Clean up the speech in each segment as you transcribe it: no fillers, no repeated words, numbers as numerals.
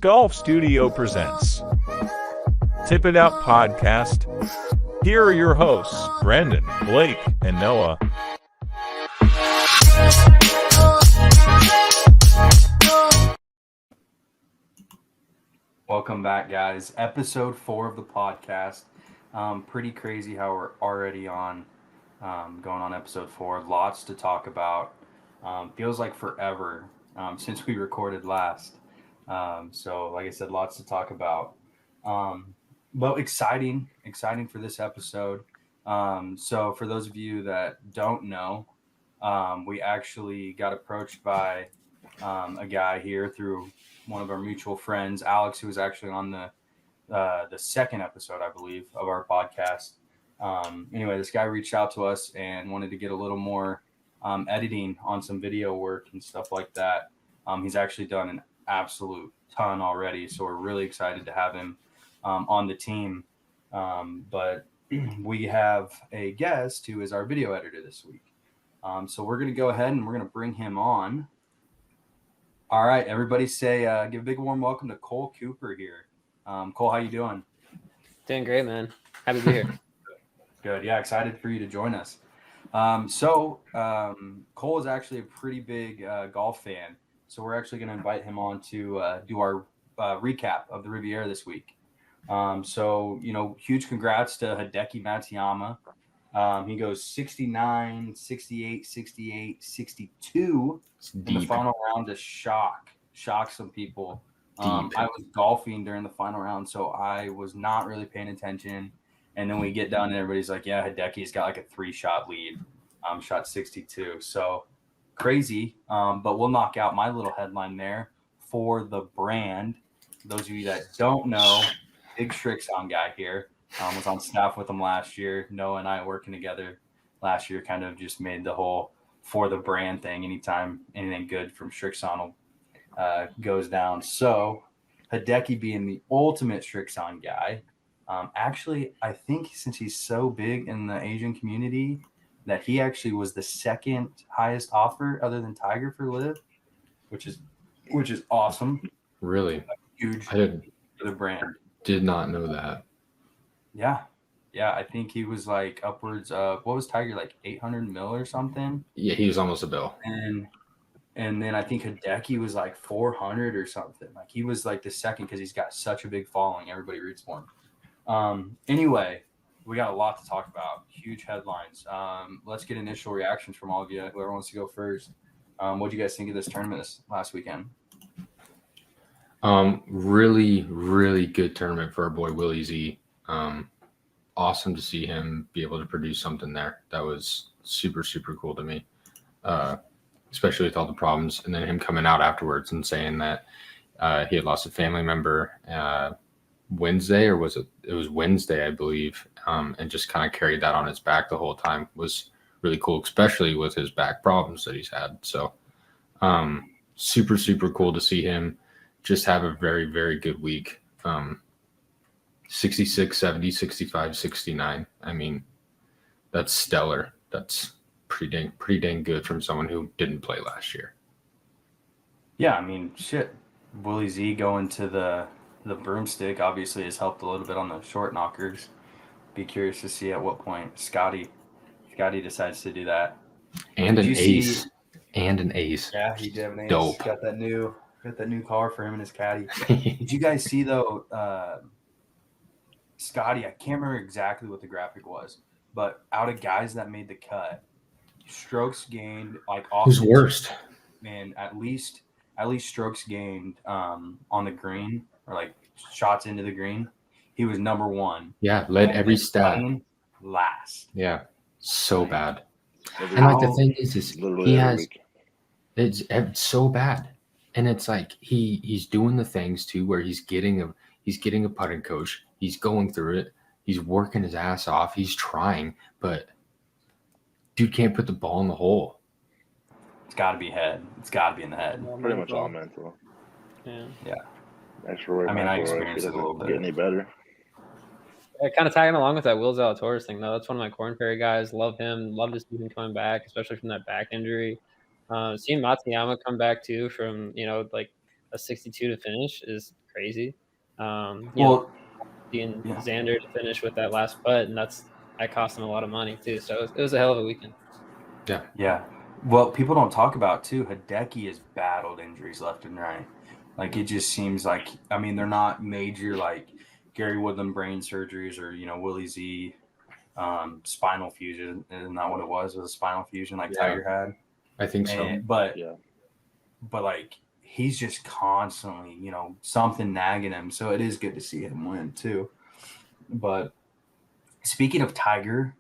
Golf Studio presents Tip It Out Podcast. Here are your hosts, Brandon, Blake, and Noah. Welcome back, guys. Episode 4 of the podcast. Pretty crazy how we're already on, going on episode 4. Lots to talk about. Feels like forever since we recorded last. So, like I said, lots to talk about. But exciting for this episode. So, for those of you that don't know, we actually got approached by a guy here through one of our mutual friends, Alex, who was actually on the second episode, I believe, of our podcast. Anyway, this guy reached out to us and wanted to get a little more editing on some video work and stuff like that. He's actually done an absolute ton already, so we're really excited to have him on the team. But we have a guest who is our video editor this week. So we're going to go ahead and we're going to bring him on. All right, everybody say, give a big warm welcome to Cole Cooper here. Cole, how you doing? Doing great, man. Happy to be here. Good. Yeah, excited for you to join us. Cole is actually a pretty big golf fan, so we're actually going to invite him on to do our recap of the Riviera this week. Huge congrats to Hideki Matsuyama. He goes 69, 68, 68, 62 in the final round to shock some people. I was golfing during the final round, so I was not really paying attention. And then we get done and everybody's like, yeah, Hideki's got like a 3-shot lead, shot 62. So crazy. But we'll knock out my little headline there for the brand. Those of you that don't know, big Shrixon guy here. Was on staff with him last year. Noah and I working together last year kind of just made the whole for the brand thing. Anytime anything good from Shrixon goes down. So Hideki being the ultimate Shrixon guy. Actually, I think since he's so big in the Asian community that he actually was the second highest offer other than Tiger for Live, which is awesome. Really? Huge for the brand. Did not know that. Yeah. I think he was like upwards of, what was Tiger, like 800 mil or something? Yeah, he was almost a bill. And then I think Hideki was like 400 or something. Like he was like the second because he's got such a big following. Everybody roots for him. Anyway, we got a lot to talk about. Huge headlines. Let's get initial reactions from all of you. Whoever wants to go first. What do you guys think of this tournament last weekend? Really, really good tournament for our boy Willie Z. Awesome to see him be able to produce something there. That was super, super cool to me, especially with all the problems. And then him coming out afterwards and saying that he had lost a family member Wednesday, or was it? It was Wednesday, I believe, and just kind of carried that on his back the whole time was really cool, especially with his back problems that he's had. So super, super cool to see him just have a very, very good week. 66, 70, 65, 69. I mean, that's stellar. That's pretty dang good from someone who didn't play last year. Yeah, I mean, shit. Willie Z going to the broomstick obviously has helped a little bit on the short knockers. Be curious to see at what point Scotty decides to do that. And an ace. And an ace. Yeah, he did have an ace. Dope. Got that new car for him and his caddy. Did you guys see though? Scotty, I can't remember exactly what the graphic was, but out of guys that made the cut, strokes gained like off. Who's worst? Man, at least strokes gained on the green or like shots into the green. He was number 1. Yeah, led every stat. Last. Yeah, so bad. And like the thing is he has it's so bad, and it's like he's doing the things too where he's getting a putting coach. He's going through it. He's working his ass off. He's trying, but dude can't put the ball in the hole. It's got to be head. It's got to be in the head. pretty much all mental. Yeah. I experienced it a little bit. Get any better? Kind of tagging along with that Will Zalatoris thing, though. That's one of my Corn Ferry guys. Love him. Love to see him coming back, especially from that back injury. Seeing Matsuyama come back too from like a 62 to finish is crazy. Well, Being yeah. Xander to finish with that last putt, and that cost him a lot of money too. So it was a hell of a weekend. Yeah. Well, people don't talk about too. Hideki has battled injuries left and right. Like it just seems like they're not major like Gary Woodland brain surgeries or Willie Z spinal fusion. Isn't that what it was? It was a spinal fusion like Tiger had. I think so. But Yeah. like he's just constantly something nagging him. So it is good to see him win too. But speaking of Tiger.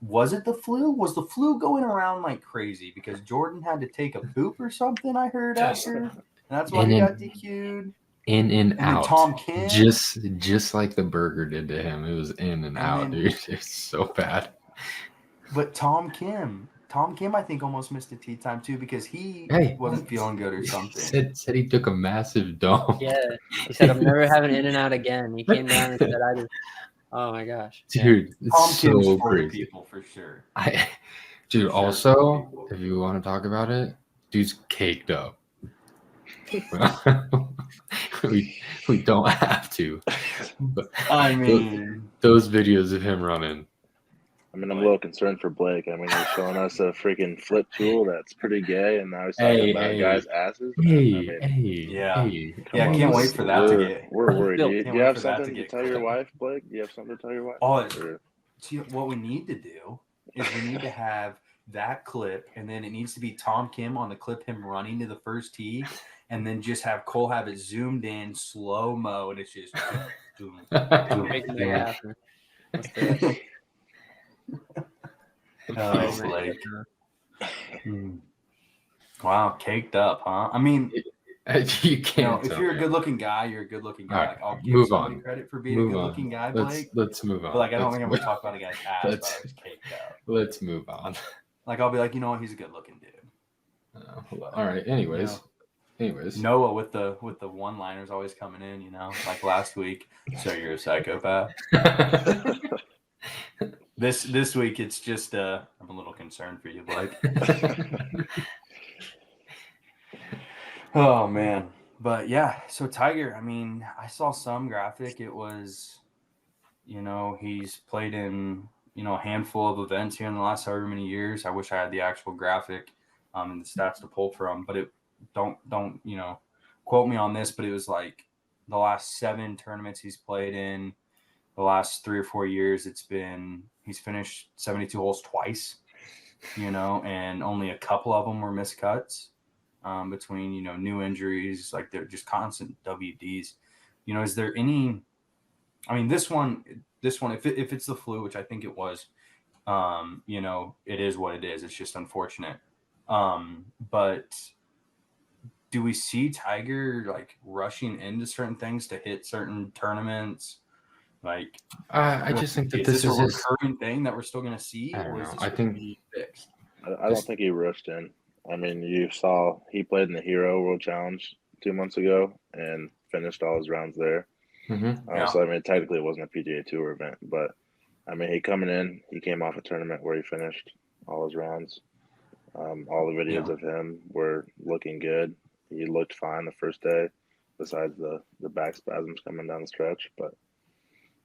Was it the flu? Was the flu going around like crazy because Jordan had to take a poop or something? I heard after, and that's why he got DQ'd. In and out. Then Tom Kim, just like the burger did to him. It was in and out, dude. It's so bad. But Tom Kim, I think almost missed a tee time too because he wasn't feeling good or something. Said he took a massive dump. Yeah, he said, "I'm never having In and Out again." He came down and said, "I just." Oh my gosh, dude, it's Tom so Kim's for crazy. the people for sure. Dude, also, if you want to talk about it, dude's caked up. we don't have to. But I mean, those videos of him running. I mean, I'm a little concerned for Blake. I mean, he's showing us a freaking flip tool that's pretty gay, and now he's talking about guys' asses. Yeah, I can't wait for that to get. We're worried. Do you have something to tell your wife, Blake? Do you have something to tell your wife? Oh, see, what we need to do is we need to have that clip, and then it needs to be Tom Kim on the clip, him running to the first tee, and then just have Cole have it zoomed in slow mo, and it's just boom, boom, making boom. that happen. Let's do it. Oh, Blake. Wow, caked up, huh? I mean, you can't. If you're a good-looking guy, you're a good-looking guy. Right, like, I'll give somebody on. credit for being a good-looking guy, Blake. Let's move on. But like, I don't think I'm gonna talk about a guy's ass, but I was caked up. Let's move on. Like, I'll be like, he's a good-looking dude. All right. Anyways. Noah with the one-liners always coming in, like last week. So you're a psychopath. This week it's just I'm a little concerned for you, Blake. Oh man. But yeah, so Tiger, I mean, I saw some graphic. It was, he's played in, a handful of events here in the last however many years. I wish I had the actual graphic and the stats to pull from, but don't quote me on this, but it was like the last 7 tournaments he's played in the last 3 or 4 years. He's finished 72 holes twice, and only a couple of them were missed cuts between, new injuries, like they're just constant WDs. Is there any, this one, if it's the flu, which I think it was, it is what it is. It's just unfortunate. But do we see Tiger like rushing into certain things to hit certain tournaments? Like, I just think that this is a recurring thing that we're still going to see, or is this think fixed? I don't think he rushed in. I mean, you saw he played in the Hero World Challenge 2 months ago and finished all his rounds there. Mm-hmm. So technically it wasn't a PGA Tour event, but he came off a tournament where he finished all his rounds. All the videos of him were looking good. He looked fine the first day, besides the back spasms coming down the stretch. But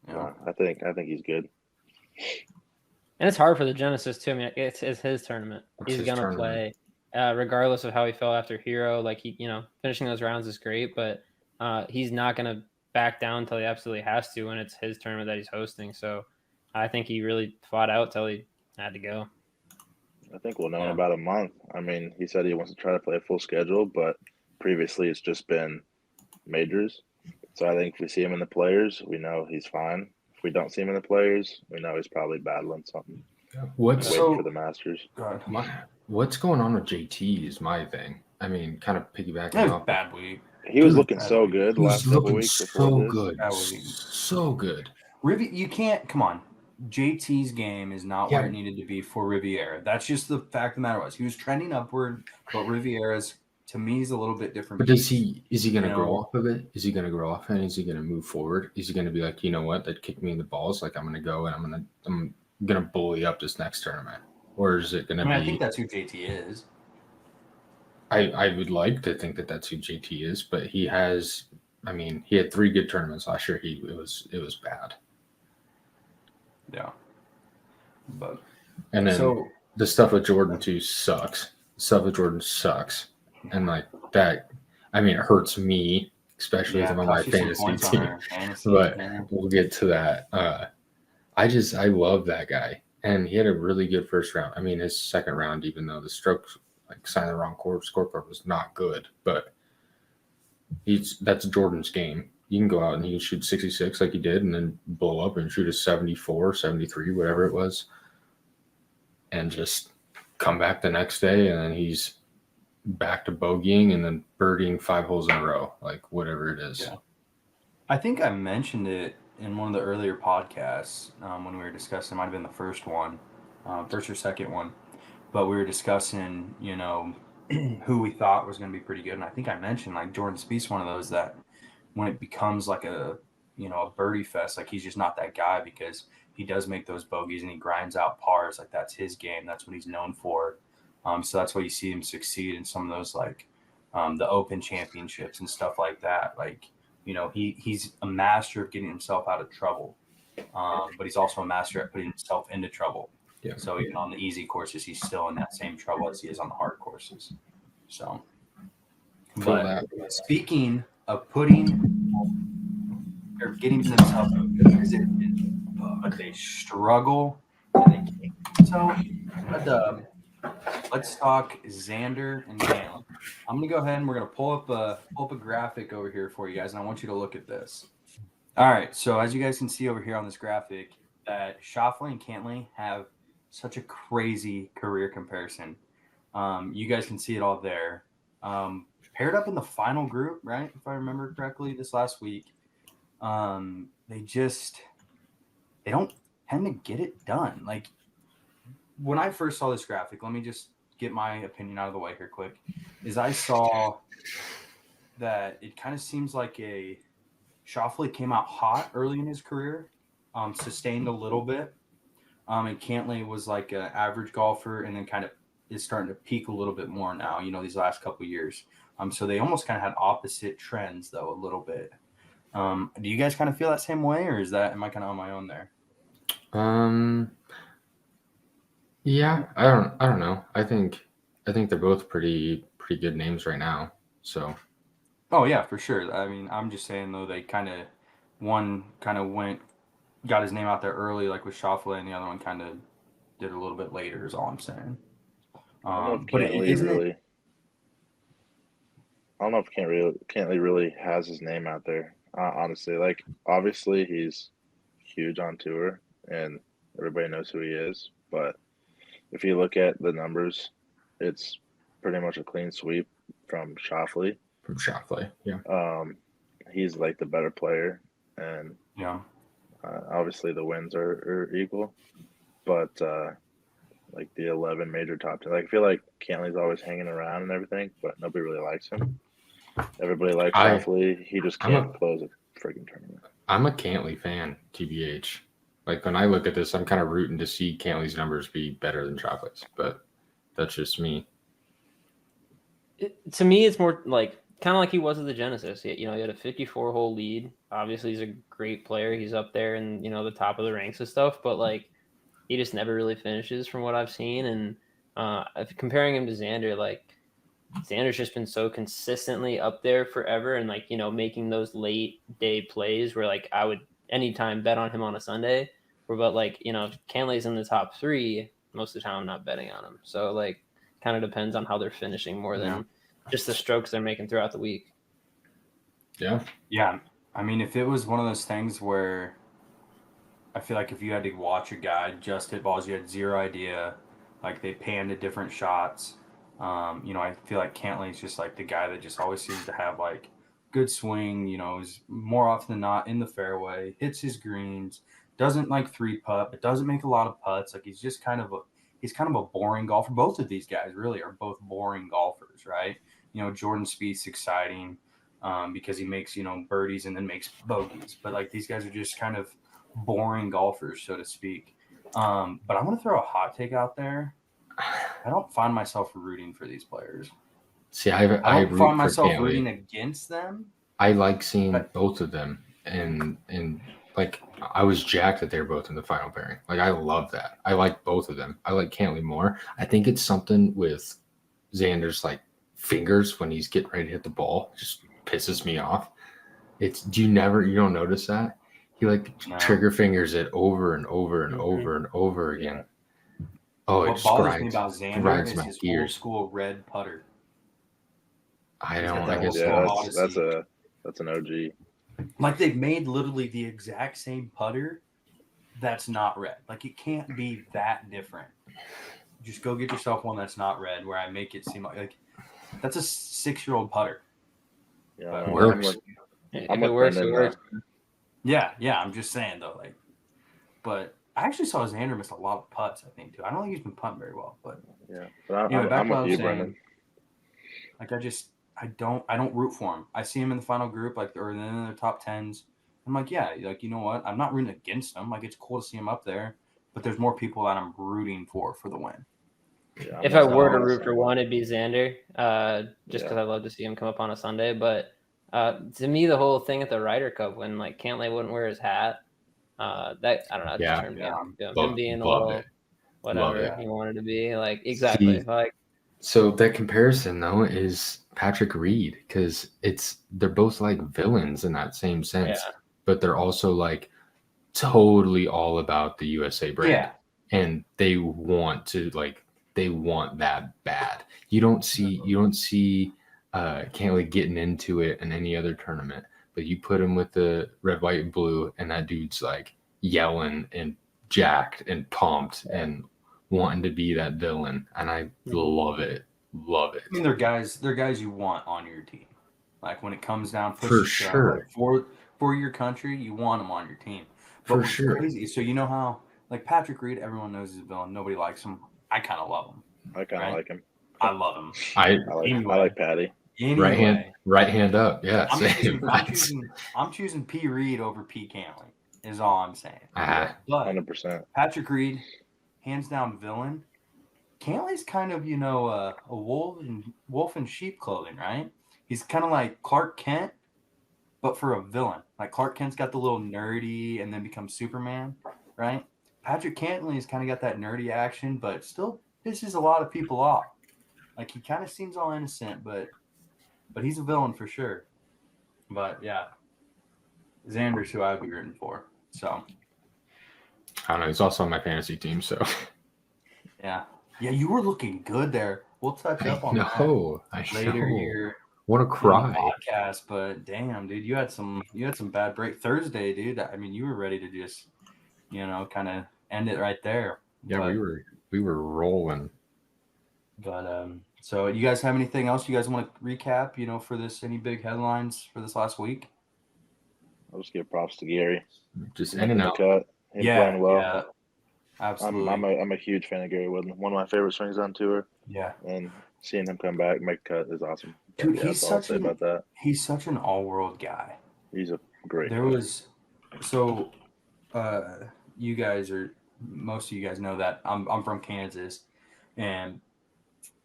I think he's good. And it's hard for the Genesis too. I mean, it's his tournament. He's gonna play, regardless of how he felt after Hero. Like finishing those rounds is great, but he's not gonna back down until he absolutely has to when it's his tournament that he's hosting. So I think he really fought out till he had to go. I think we'll know in about a month. He said he wants to try to play a full schedule, but previously it's just been majors. So I think if we see him in the Players, we know he's fine. If we don't see him in the Players, we know he's probably battling something. Waiting for the Masters? What's going on with JT is my thing. Kind of piggybacking off. Bad week. He was looking so good last couple weeks. So good. So good. You can't, come on. JT's game is not where it needed to be for Riviera. That's just the fact of the matter was. He was trending upward, but Riviera's, to me, is a little bit different. But is he going to grow off of it? Is he going to grow off and is he going to move forward? Is he going to be like, you know what, that kicked me in the balls? Like, I'm going to go and I'm going to bully up this next tournament. Or is it going to be? I think that's who JT is. I would like to think that that's who JT is, but he has. I mean, he had 3 good tournaments last year. It was bad. Yeah. But And then so the stuff with Jordan too sucks. And like that, I mean, it hurts me, especially yeah, with him on my cost you some fantasy points on team. our fantasy. But Yeah. we'll get to that. I love that guy, and he had a really good first round. I mean, his second round, even though the strokes like signed the wrong scorecard was not good, but that's Jordan's game. You can go out and he can shoot 66 like he did, and then blow up and shoot a 74, 73, whatever it was, and just come back the next day, and then he's back to bogeying and then birdieing 5 holes in a row, like whatever it is. Yeah. I think I mentioned it in one of the earlier podcasts when we were discussing. It might have been the first one, first or second one, but we were discussing, who we thought was going to be pretty good. And I think I mentioned like Jordan Spieth's one of those that when it becomes like a birdie fest, like he's just not that guy because he does make those bogeys and he grinds out pars. Like that's his game. That's what he's known for. So that's why you see him succeed in some of those like the Open Championships and stuff like that. Like, he's a master of getting himself out of trouble, but he's also a master at putting himself into trouble. Yeah. So even on the easy courses, he's still in that same trouble as he is on the hard courses. So, but speaking of putting or getting himself in a good position, but they struggle and they can't. So, let's talk Xander and Cam. I'm gonna go ahead and we're gonna pull up a graphic over here for you guys, and I want you to look at this. All right, so as you guys can see over here on this graphic, that Schauffele and Cantlay have such a crazy career comparison. You guys can see it all there. Paired up in the final group, right? If I remember correctly, this last week, they don't tend to get it done. Like when I first saw this graphic, let me just get my opinion out of the way here quick, is I saw that it kind of seems like Schauffele came out hot early in his career, sustained a little bit, and Cantlay was like an average golfer and then kind of is starting to peak a little bit more now, these last couple of years. So they almost kind of had opposite trends though a little bit. Do you guys kind of feel that same way, or am I kind of on my own there? Yeah, I don't know. I think they're both pretty good names right now. So. Oh yeah, for sure. I mean, I'm just saying though, one got his name out there early, like with Schauffele, and the other one kind of did a little bit later. Is all I'm saying. I don't know if Cantlay really has his name out there. Honestly, like obviously he's huge on tour and everybody knows who he is, but if you look at the numbers, it's pretty much a clean sweep from Schauffele. Yeah. He's like the better player, and yeah, obviously the wins are equal, but like the 11 major top 10, like I feel like Cantlay's always hanging around and everything, but nobody really likes him. Everybody likes Schauffele. He just can't close a freaking tournament. I'm a Cantlay fan, TBH. Like when I look at this, I'm kind of rooting to see Cantlay's numbers be better than Schauffele's, but that's just me. To me, it's more like kind of like he was at the Genesis. He had a 54-hole lead. Obviously, he's a great player. He's up there in the top of the ranks and stuff, but like he just never really finishes from what I've seen. And comparing him to Xander, like Xander's just been so consistently up there forever, and like making those late day plays where like I would anytime bet on him on a Sunday. But like if Cantlay's in the top 3, most of the time I'm not betting on him. So like kind of depends on how they're finishing more than just the strokes they're making throughout the week. Yeah. Yeah. I mean, if it was one of those things where I feel like if you had to watch a guy just hit balls, you had zero idea, like they panned to different shots. I feel like Cantlay's just like the guy that just always seems to have like good swing, is more often than not in the fairway, hits his greens, doesn't like 3-putt, but doesn't make a lot of putts. Like he's kind of a boring golfer. Both of these guys really are both boring golfers, right? Jordan Spieth's exciting because he makes, birdies and then makes bogeys. But like these guys are just kind of boring golfers, so to speak. But I'm going to throw a hot take out there. I don't find myself rooting for these players. See, I I don't root find for myself Cantley. rooting against them. I like seeing But- both of them, and like I was jacked that they were both in the final pairing. Like I love that. I like both of them. I like Cantley more. I think it's something with Xander's like fingers when he's getting ready to hit the ball. It just pisses me off. You don't notice that? He like No. trigger fingers it over and over and over and over again. Oh, it What just bothers me about Xander grinds is my his old gears. school red putter. I He's don't. got I that guess old Yeah, school Odyssey. that's an OG. Like they've made literally the exact same putter that's not red. Like it can't be that different. Just go get yourself one that's not red where I make it seem like that's a 6-year-old putter. Yeah, But I'm works. with, If I'm it with works, it Brendan. works. Yeah, I'm just saying though, like but I actually saw Xander miss a lot of putts, I think, too. I don't think he's been putting very well, but Yeah, but anyway, back I'm to what I with was you, Brendan. saying. Like I don't root for him. I see him in the final group, like or in the top 10s. I'm like, yeah, like you know what? I'm not rooting against him. Like it's cool to see him up there, but there's more people that I'm rooting for the win. Yeah, If I I'm were to the root same for way. one, it'd be Xander, just because I love to see him come up on a Sunday. But to me, the whole thing at the Ryder Cup when like Cantlay wouldn't wear his hat, that I don't know, it just turned me on. Him being a little whatever he wanted to be, like exactly. Like so that comparison though is Patrick Reed because they're both like villains in that same sense, but they're also like totally all about the USA brand, and they want that bad. You don't see Cantlay getting into it in any other tournament, but you put him with the red, white, and blue, and that dude's like yelling and jacked and pumped and wanting to be that villain, and I love it. I mean, they're guys you want on your team. Like when it comes down for sure for your country, you want them on your team. But for what's sure. crazy, so you know how like Patrick Reed, everyone knows he's a villain. Nobody likes him. I kind of love him. I kind of like him. I love him. I like Patty. Anyway, right hand up. Yeah, I'm choosing P. Reed over P. Cantlay. Is all I'm saying. Yeah, but 100%. Patrick Reed, hands down villain. Cantlay's kind of a wolf in sheep clothing, right? He's kind of like Clark Kent, but for a villain. Like Clark Kent's got the little nerdy and then becomes Superman, right? Patrick Cantlay's kind of got that nerdy action, but still pisses a lot of people off. Like he kind of seems all innocent, but he's a villain for sure. But yeah, Xander's who I'd be rooting for. So I don't know. He's also on my fantasy team, so yeah, you were looking good there. We'll touch up on that later here. Want to cry? Podcast, but damn, dude, you had some bad break Thursday, dude. I mean, you were ready to just kind of end it right there. Yeah, but, we were rolling. But so you guys have anything else you guys want to recap? For this, any big headlines for this last week? I'll just give props to Gary. Just in and out. Playing well. Yeah, absolutely. I'm a huge fan of Gary Woodland. One of my favorite swings on tour. Yeah, and seeing him come back, make a cut is awesome. Dude, he's such an all-world guy. He's a great. You guys most of you guys know that I'm from Kansas, and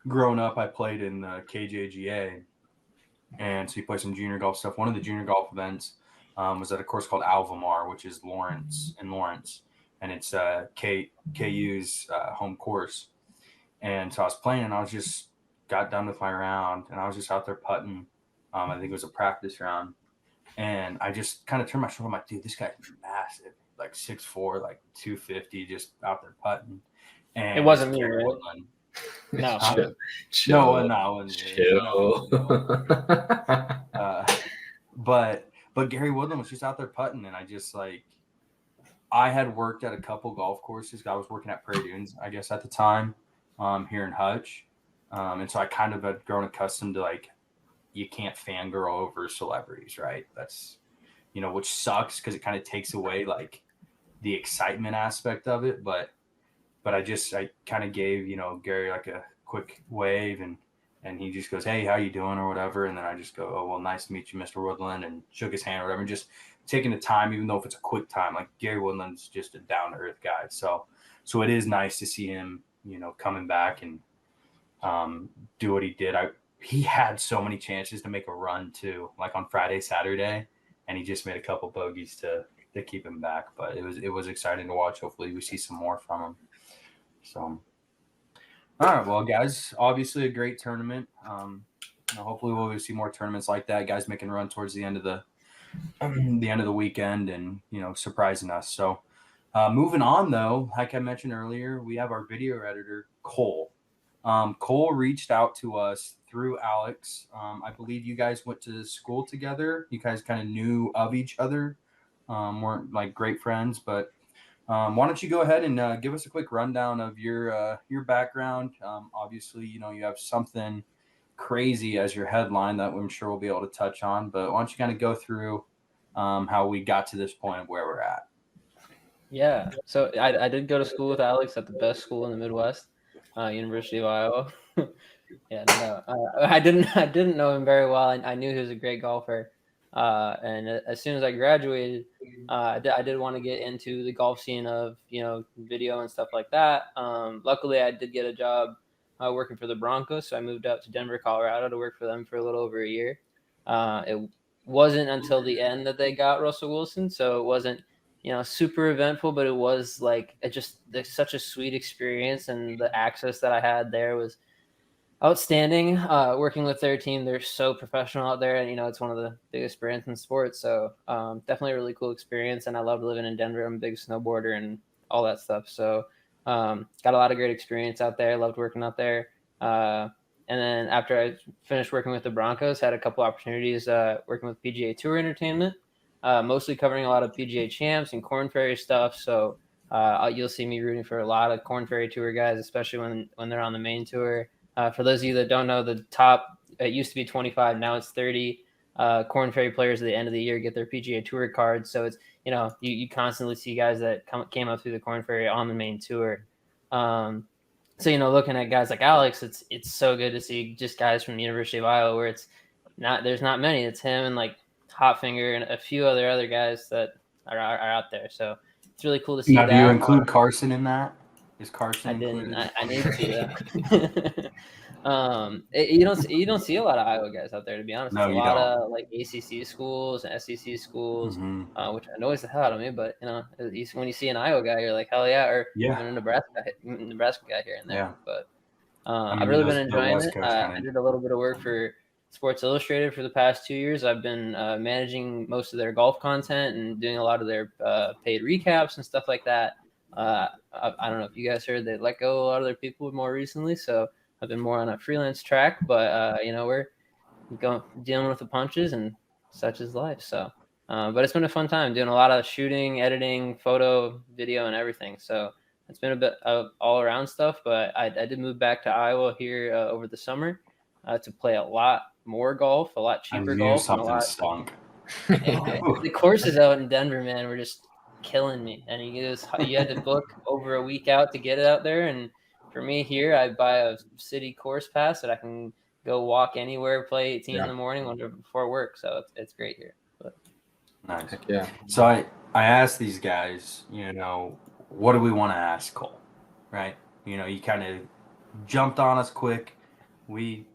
growing up I played in the KJGA, and so you play some junior golf stuff. One of the junior golf events was at a course called Alvamar, which is Lawrence, and it's KU's home course. And so I was playing, and I was just got done with my round, and I was just out there putting. I think it was a practice round, and I just kind of turned my shoulder. I'm like, dude, this guy's massive, like 6'4", like 250, just out there putting. And it wasn't me, right? No, chill. But Gary Woodland was just out there putting, and I had worked at a couple golf courses. I was working at Prairie Dunes, I guess, at the time, here in Hutch. And so I kind of had grown accustomed to you can't fangirl over celebrities, right? That's, which sucks because it kind of takes away the excitement aspect of it. But I kind of gave, Gary a quick wave and he just goes, "Hey, how you doing?" or whatever. And then I just go, "Oh, well, nice to meet you, Mr. Woodland," and shook his hand or whatever. And just taking the time, even though if it's a quick time, Gary Woodland's just a down to earth guy. So it is nice to see him, coming back and do what he did. he had so many chances to make a run too, like on Friday, Saturday, and he just made a couple bogeys to keep him back. But it was exciting to watch. Hopefully, we see some more from him. So, all right, well, guys, obviously a great tournament. Hopefully, we'll see more tournaments like that. Guys making a run towards the end of the weekend, and surprising us. So, moving on though, like I mentioned earlier, we have our video editor Cole. Cole reached out to us through Alex. I believe you guys went to school together. You guys kind of knew of each other, weren't like great friends, but why don't you go ahead and give us a quick rundown of your background? Obviously, you have something crazy as your headline that I'm sure we'll be able to touch on, but why don't you kind of go through how we got to this point of where we're at? Yeah, so I did go to school with Alex at the best school in the Midwest, University of Iowa. Yeah, no, I didn't know him very well. I knew he was a great golfer, and as soon as I graduated, I did want to get into the golf scene of video and stuff like that. Luckily, I did get a job working for the Broncos, so I moved out to Denver, Colorado, to work for them for a little over a year. It wasn't until the end that they got Russell Wilson, so it wasn't super eventful, but it was like such a sweet experience, and the access that I had there was outstanding. Working with their team, they're so professional out there, and it's one of the biggest brands in sports. So definitely a really cool experience, and I loved living in Denver. I'm a big snowboarder and all that stuff. So got a lot of great experience out there. Loved working out there. And then after I finished working with the Broncos, had a couple opportunities working with PGA Tour Entertainment, mostly covering a lot of PGA Champs and Korn Ferry stuff. So you'll see me rooting for a lot of Korn Ferry Tour guys, especially when they're on the main tour. For those of you that don't know, the top, it used to be 25, now it's 30. Korn Ferry players at the end of the year get their PGA Tour cards. So it's, you constantly see guys that came up through the Korn Ferry on the main tour. So, looking at guys like Alex, it's so good to see just guys from the University of Iowa where there's not many. It's him and like Hotfinger and a few other guys that are out there. So it's really cool to see. Now, that. Do you include Carson in that? Is Carson included? I need to. You don't see a lot of Iowa guys out there, to be honest. No, it's a you lot don't. of like ACC schools and SEC schools, Mm-hmm. which annoys the hell out of me. But when you see an Iowa guy, you're like, hell yeah, or Yeah. even a Nebraska guy here and there. Yeah. But I've really been enjoying it. Kinda... I did a little bit of work for Sports Illustrated for the past 2 years. I've been managing most of their golf content and doing a lot of their paid recaps and stuff like that. I don't know if you guys heard they let go a lot of their people more recently, so I've been more on a freelance track. But we're dealing with the punches, and such is life. So, but it's been a fun time doing a lot of shooting, editing, photo, video, and everything. So it's been a bit of all around stuff. But I did move back to Iowa here over the summer to play a lot more golf, a lot cheaper golf, and a lot. Stunk. The courses out in Denver, man, were just killing me. And you had to book over a week out to get it out there. And for me here, I buy a city course pass that I can go walk anywhere, play 18 in the morning before work. So it's great here. But nice. Heck yeah. So I asked these guys, what do we want to ask Cole, right? You kind of jumped on us quick. We,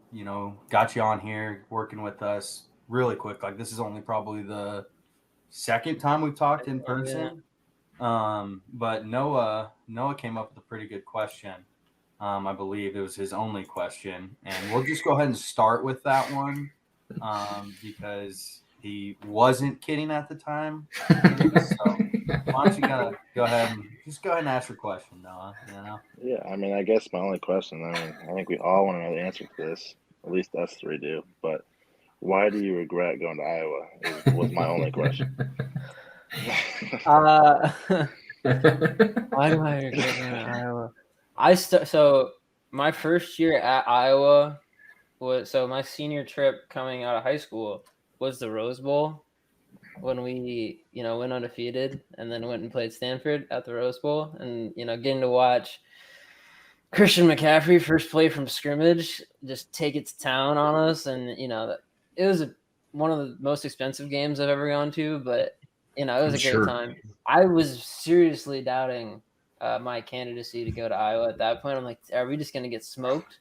got you on here working with us really quick. Like this is only probably the second time we've talked in person. But Noah came up with a pretty good question. I believe it was his only question, and we'll just go ahead and start with that one because he wasn't kidding at the time. So why don't you go ahead and ask your question, Noah? Yeah, I guess my only question. I think we all want to know the answer to this. At least us three do. But why do you regret going to Iowa? Was my only question. Why do I regret going to Iowa? So my first year at Iowa my senior trip coming out of high school was the Rose Bowl when we went undefeated and then went and played Stanford at the Rose Bowl, and getting to watch Christian McCaffrey first play from scrimmage just take it to town on us, and it was one of the most expensive games I've ever gone to, but it was a great time. I was seriously doubting my candidacy to go to Iowa at that point. I'm like, are we just going to get smoked?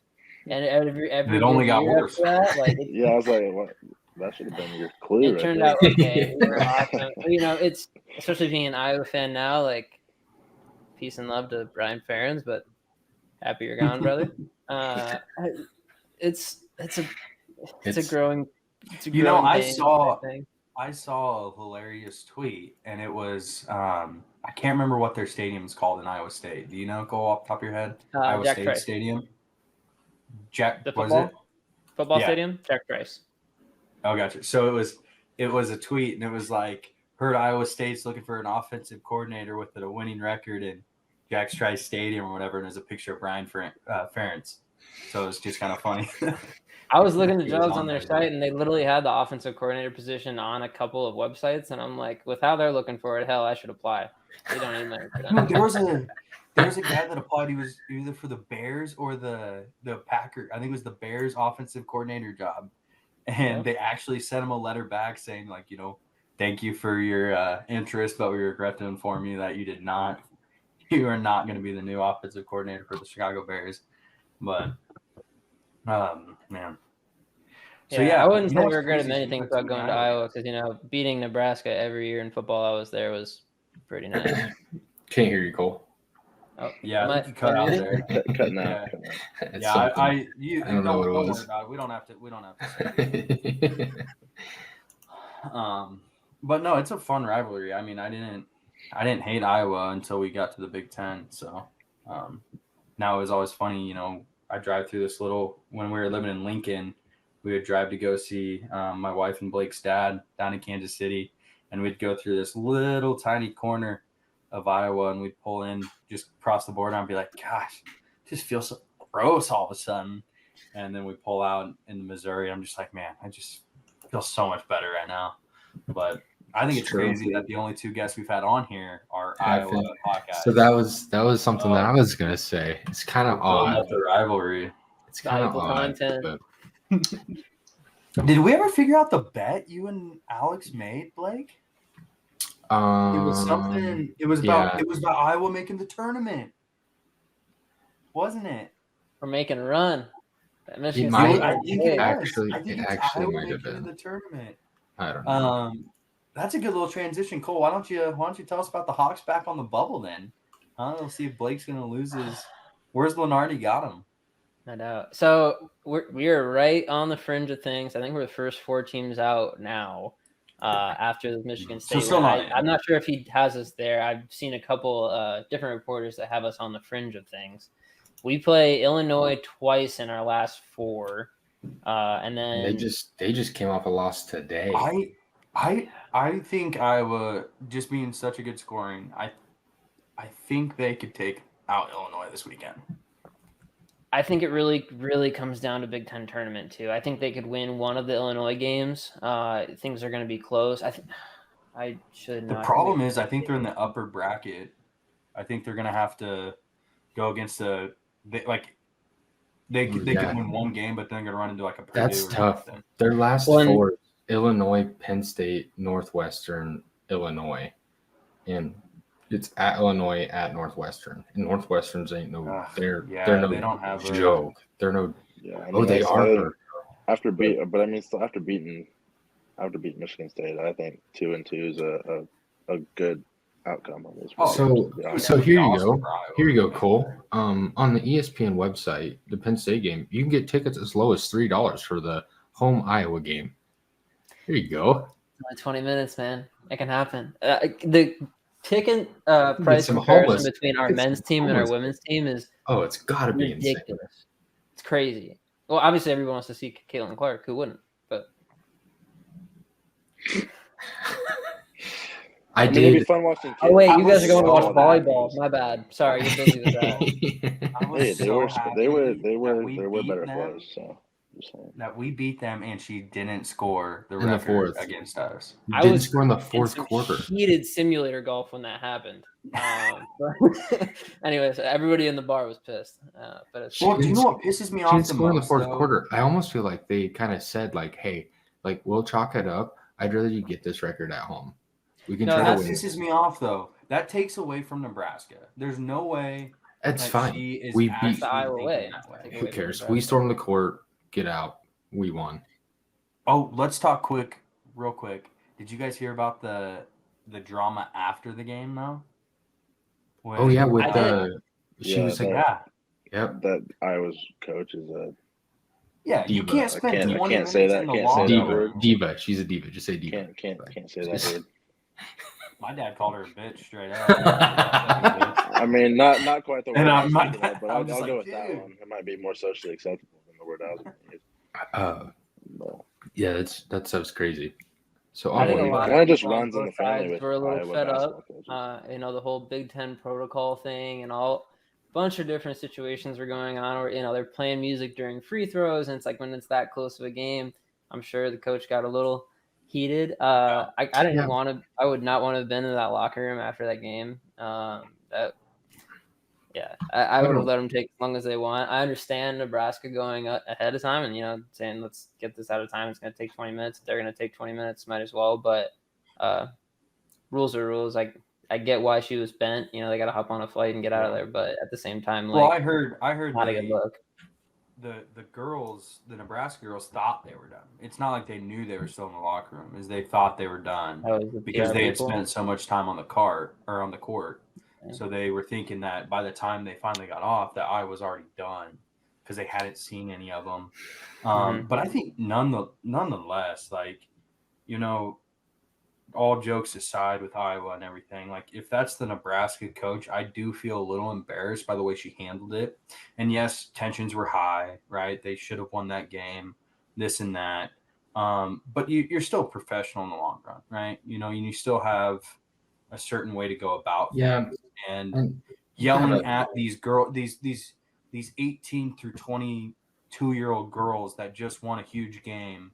And every it only got year worse. after that, like Yeah, I was like, what? That should have been your clue. it right turned there. out okay. We were awesome. You know, it's especially being an Iowa fan now. Like, peace and love to Brian Ferentz, but happy you're gone, brother. It's a growing You know, I pain, saw I think. I saw a hilarious tweet, and it was I can't remember what their stadium is called in Iowa State. Do you know? Go off the top of your head. Iowa Jack State Trice. Stadium. Jack, The was it? football Yeah. stadium, Jack Trice. Oh, gotcha. So it was a tweet, and it was like, heard Iowa State's looking for an offensive coordinator with a winning record in Jack Trice Stadium or whatever, and there's a picture of Brian Ferentz. So it was just kind of funny. I was looking at He was jobs on on their there. site, and they literally had the offensive coordinator position on a couple of websites, and I'm like, with how they're looking for it, hell, I should apply. They don't need my No, there was a guy that applied. He was either for the Bears or the Packers. I think it was the Bears offensive coordinator job, and they actually sent him a letter back saying, like, you know, thank you for your interest, but we regret to inform you that you are not going to be the new offensive coordinator for the Chicago Bears. But man. So yeah, I wouldn't you say know I what's regretted crazy is many we things put about two going to Iowa because, you know, beating Nebraska every year in football I was there was pretty nice. Can't hear you, Cole. Oh, Yeah, I I think you cut out there. Cutting out. Yeah. Cutting out. It's Yeah, something. you I don't know what it don't was. worry about it. We don't have to say it. But no, it's a fun rivalry. I mean, I didn't hate Iowa until we got to the Big Ten. So now it was always funny, you know, I drive through this little, when we were living in Lincoln, we would drive to go see my wife and Blake's dad down in Kansas City. And we'd go through this little tiny corner of Iowa, and we'd pull in just across the border and be like, gosh, it just feels so gross all of a sudden. And then we pull out in Missouri. I'm just like, man, I just feel so much better right now. But I think it's crazy that the only two guests we've had on here are Iowa podcasts. So that was something that I was gonna say. It's kind of odd. The rivalry. It's kind of Valuable odd. content. Did we ever figure out the bet you and Alex made, Blake? It was something. It was about Iowa making the tournament, wasn't it? We're making a run. It Michigan might State. it actually. I think It it's actually Iowa might have making been. the tournament. I don't know. That's a good little transition, Cole. Why don't you tell us about the Hawks back on the bubble then? We'll see if Blake's gonna lose his. Where's Lenardi got him? No doubt. So we are right on the fringe of things. I think we're the first 4 teams out now after the Michigan State. So I'm not sure if he has us there. I've seen a couple different reporters that have us on the fringe of things. We play Illinois twice in our last 4, and then they just came off a loss today. I think Iowa, just being such a good scoring, I think they could take out Illinois this weekend. I think it really, really comes down to Big Ten tournament too. I think they could win one of the Illinois games. Things are going to be close. I should not. The problem is, I think they're in the upper bracket. I think they're going to have to go against they can win one game, but then they're going to run into like a Purdue. That's tough. Something. Their last 4: Illinois, Penn State, Northwestern, Illinois, and it's at Illinois, at Northwestern. And Northwestern's ain't no. They're no. They don't have joke. They're no. Yeah, I mean, they are. After beating Michigan State, I think 2-2 is a good outcome on this. So here you go. Here you go, Cole. On the ESPN website, the Penn State game, you can get tickets as low as $3 for the home Iowa game. Here you go. Only 20 minutes, man. It can happen. The ticket price comparison between our men's team and our women's team is it's got to be ridiculous. Insane. It's crazy. Well, obviously everyone wants to see Caitlin Clark. Who wouldn't? But I did. It'd be fun watching. Oh wait, you guys are going to watch volleyball. My bad. Sorry, you're busy with that. Hey, they were better players. So that we beat them, and she didn't score the record against us. I was score in the fourth quarter. Heated simulator golf when that happened. Anyways, everybody in the bar was pissed. But it's do you know what pisses me off the most? Score in the fourth quarter. I almost feel like they kind of said, like, "Hey, like we'll chalk it up. I'd rather you get this record at home. We can try to win." That pisses me off though. That takes away from Nebraska. There's no way It's Like, fine. she is We actually beat. the Iowa thinking way. that way. Take Who away from cares? Nebraska. We stormed the court. Get out. We won. Oh, let's talk real quick. Did you guys hear about the drama after the game though? Oh yeah, with I did. she Yeah, was like, Yeah. yep, that Iowa's coach is a Yeah, you Diva. can't I spend can't 20 say minutes that. in the Can't say locker that diva, word. room. diva. She's a diva. Just say diva. Can't say that word. My dad called her a bitch straight up. I mean, not quite the word And I was my thinking dad- of, but I'm I'll just go like, with that dude. one. It might be more socially acceptable than the word I was going to use. But Yeah, that stuff's crazy. So I think a Iowa, lot kind of of just people on runs in the both family sides with were a little Iowa fed basketball up. coaches. The whole Big Ten protocol thing and all bunch of different situations were going on where they're playing music during free throws, and it's like when it's that close of a game, I'm sure the coach got a little heated. I didn't Yeah. want to. I would not want to have been in that locker room after that game. I would have let them take as long as they want. I understand Nebraska going ahead of time and saying let's get this out of time. It's going to take 20 minutes. They're going to take 20 minutes. Might as well. But rules are rules. I get why she was bent. They got to hop on a flight and get out of there. But at the same time, Well, I heard not a good look. the girls, the Nebraska girls, thought they were done. It's not like they knew they were still in the locker room; is they thought they were done because they had spent so much time on the court. Yeah. So they were thinking that by the time they finally got off, that I was already done because they hadn't seen any of them. But I think nonetheless, all jokes aside with Iowa and everything, if that's the Nebraska coach, I do feel a little embarrassed by the way she handled it. And yes, tensions were high, right? They should have won that game, this and that. But you're still professional in the long run, right? You still have a certain way to go about things. And yelling at these 18 through 22-year-old girls that just won a huge game,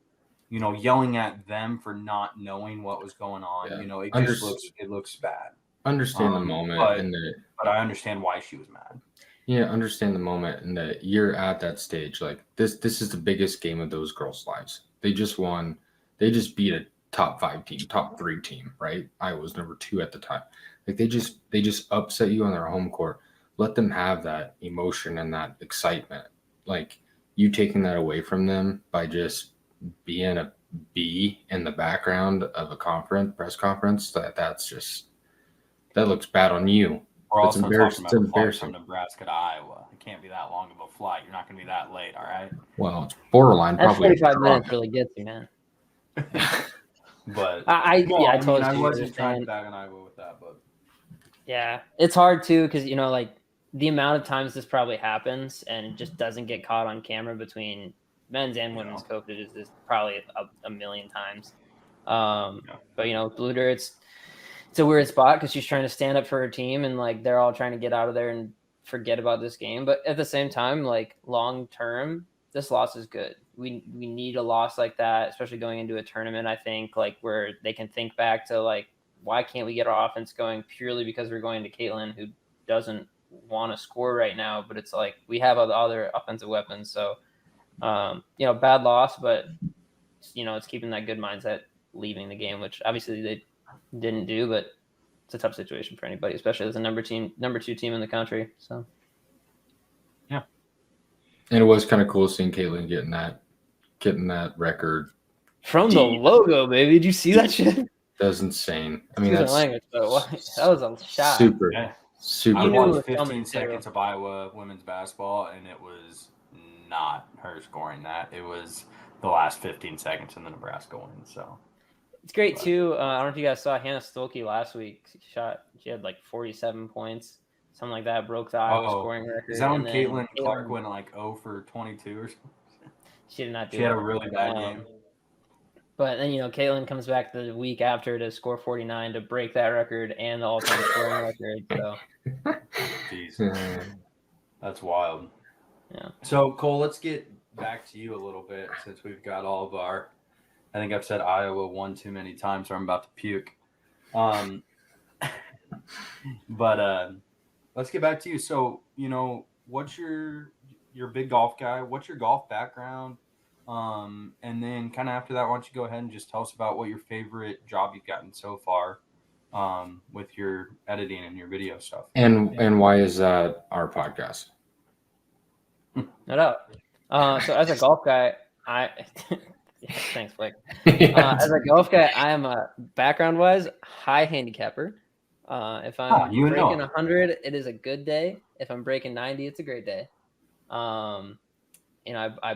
yelling at them for not knowing what was going on. It looks bad. Understand the moment, but I understand why she was mad. Yeah, understand the moment, and that you're at that stage. Like this is the biggest game of those girls' lives. They just won. They just beat a top 5 team, top 3 team, right? I was number 2 at the time. Like they just upset you on their home court. Let them have that emotion and that excitement. Like you taking that away from them by just being a B in the background of a press conference, that looks bad on you. We're It's also embarrassing. talking about a flight from Nebraska to Iowa. It can't be that long of a flight. You're not going to be that late, all right? Well, it's borderline. That Probably 45 minutes really gets you, man. But I totally I wasn't understand. trying to bag on Iowa with that, but yeah, it's hard too because the amount of times this probably happens and it just doesn't get caught on camera between men's and women's coaches is probably a million times. But Bluter, it's a weird spot because she's trying to stand up for her team and they're all trying to get out of there and forget about this game. But at the same time, long term, this loss is good. We need a loss like that, especially going into a tournament. I think where they can think back to why can't we get our offense going purely because we're going to Caitlin, who doesn't want to score right now, but it's we have other offensive weapons. So bad loss, but it's keeping that good mindset leaving the game, which obviously they didn't do, but it's a tough situation for anybody, especially as a number 2 team in the country. So yeah. And it was kind of cool seeing Caitlin getting that record from the logo, baby. Did you see that shit? That was insane. I mean, that was a shot. Super. I watched 15 seconds of Iowa women's basketball, and it was not her scoring that. It was the last 15 seconds in the Nebraska win. So it's great too. I don't know if you guys saw Hannah Stolke last week. She had 47 points, something like that. Broke the Iowa scoring record. Is that when Caitlin Clark went 0 for 22 or something? She did not do. She had a really bad game. But then Caitlin comes back the week after to score 49 to break that record and the all-time scoring record. So, jeez, that's wild. Yeah. So Cole, let's get back to you a little bit since we've got all of our. I think I've said Iowa one too many times, or I'm about to puke. But let's get back to you. So what's your big golf guy? What's your golf background? And then kind of after that, why don't you go ahead and just tell us about what your favorite job you've gotten so far with your editing and your video stuff. And why is that our podcast? No doubt. So as a golf guy, thanks, Blake. As a golf guy, I am a background-wise high handicapper. If I'm breaking 100, it is a good day. If I'm breaking 90, it's a great day. I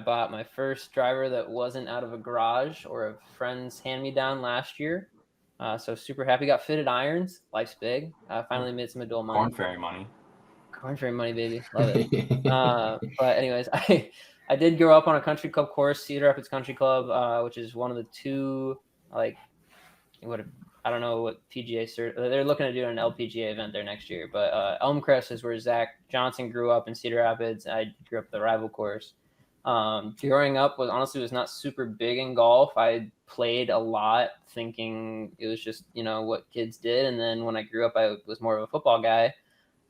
bought my first driver that wasn't out of a garage or a friend's hand-me-down last year. So super happy. Got fitted irons. Life's big. Finally made some adult money. Corn Fairy money. Corn Fairy money, baby. Love it. But anyways, I did grow up on a country club course, Cedar Rapids Country Club, which is one of the two, I don't know what PGA they're looking to do an LPGA event there next year. But Elmcrest is where Zach Johnson grew up in Cedar Rapids. I grew up at the rival course. Growing up was not super big in golf. I played a lot thinking it was just, what kids did. And then when I grew up, I was more of a football guy.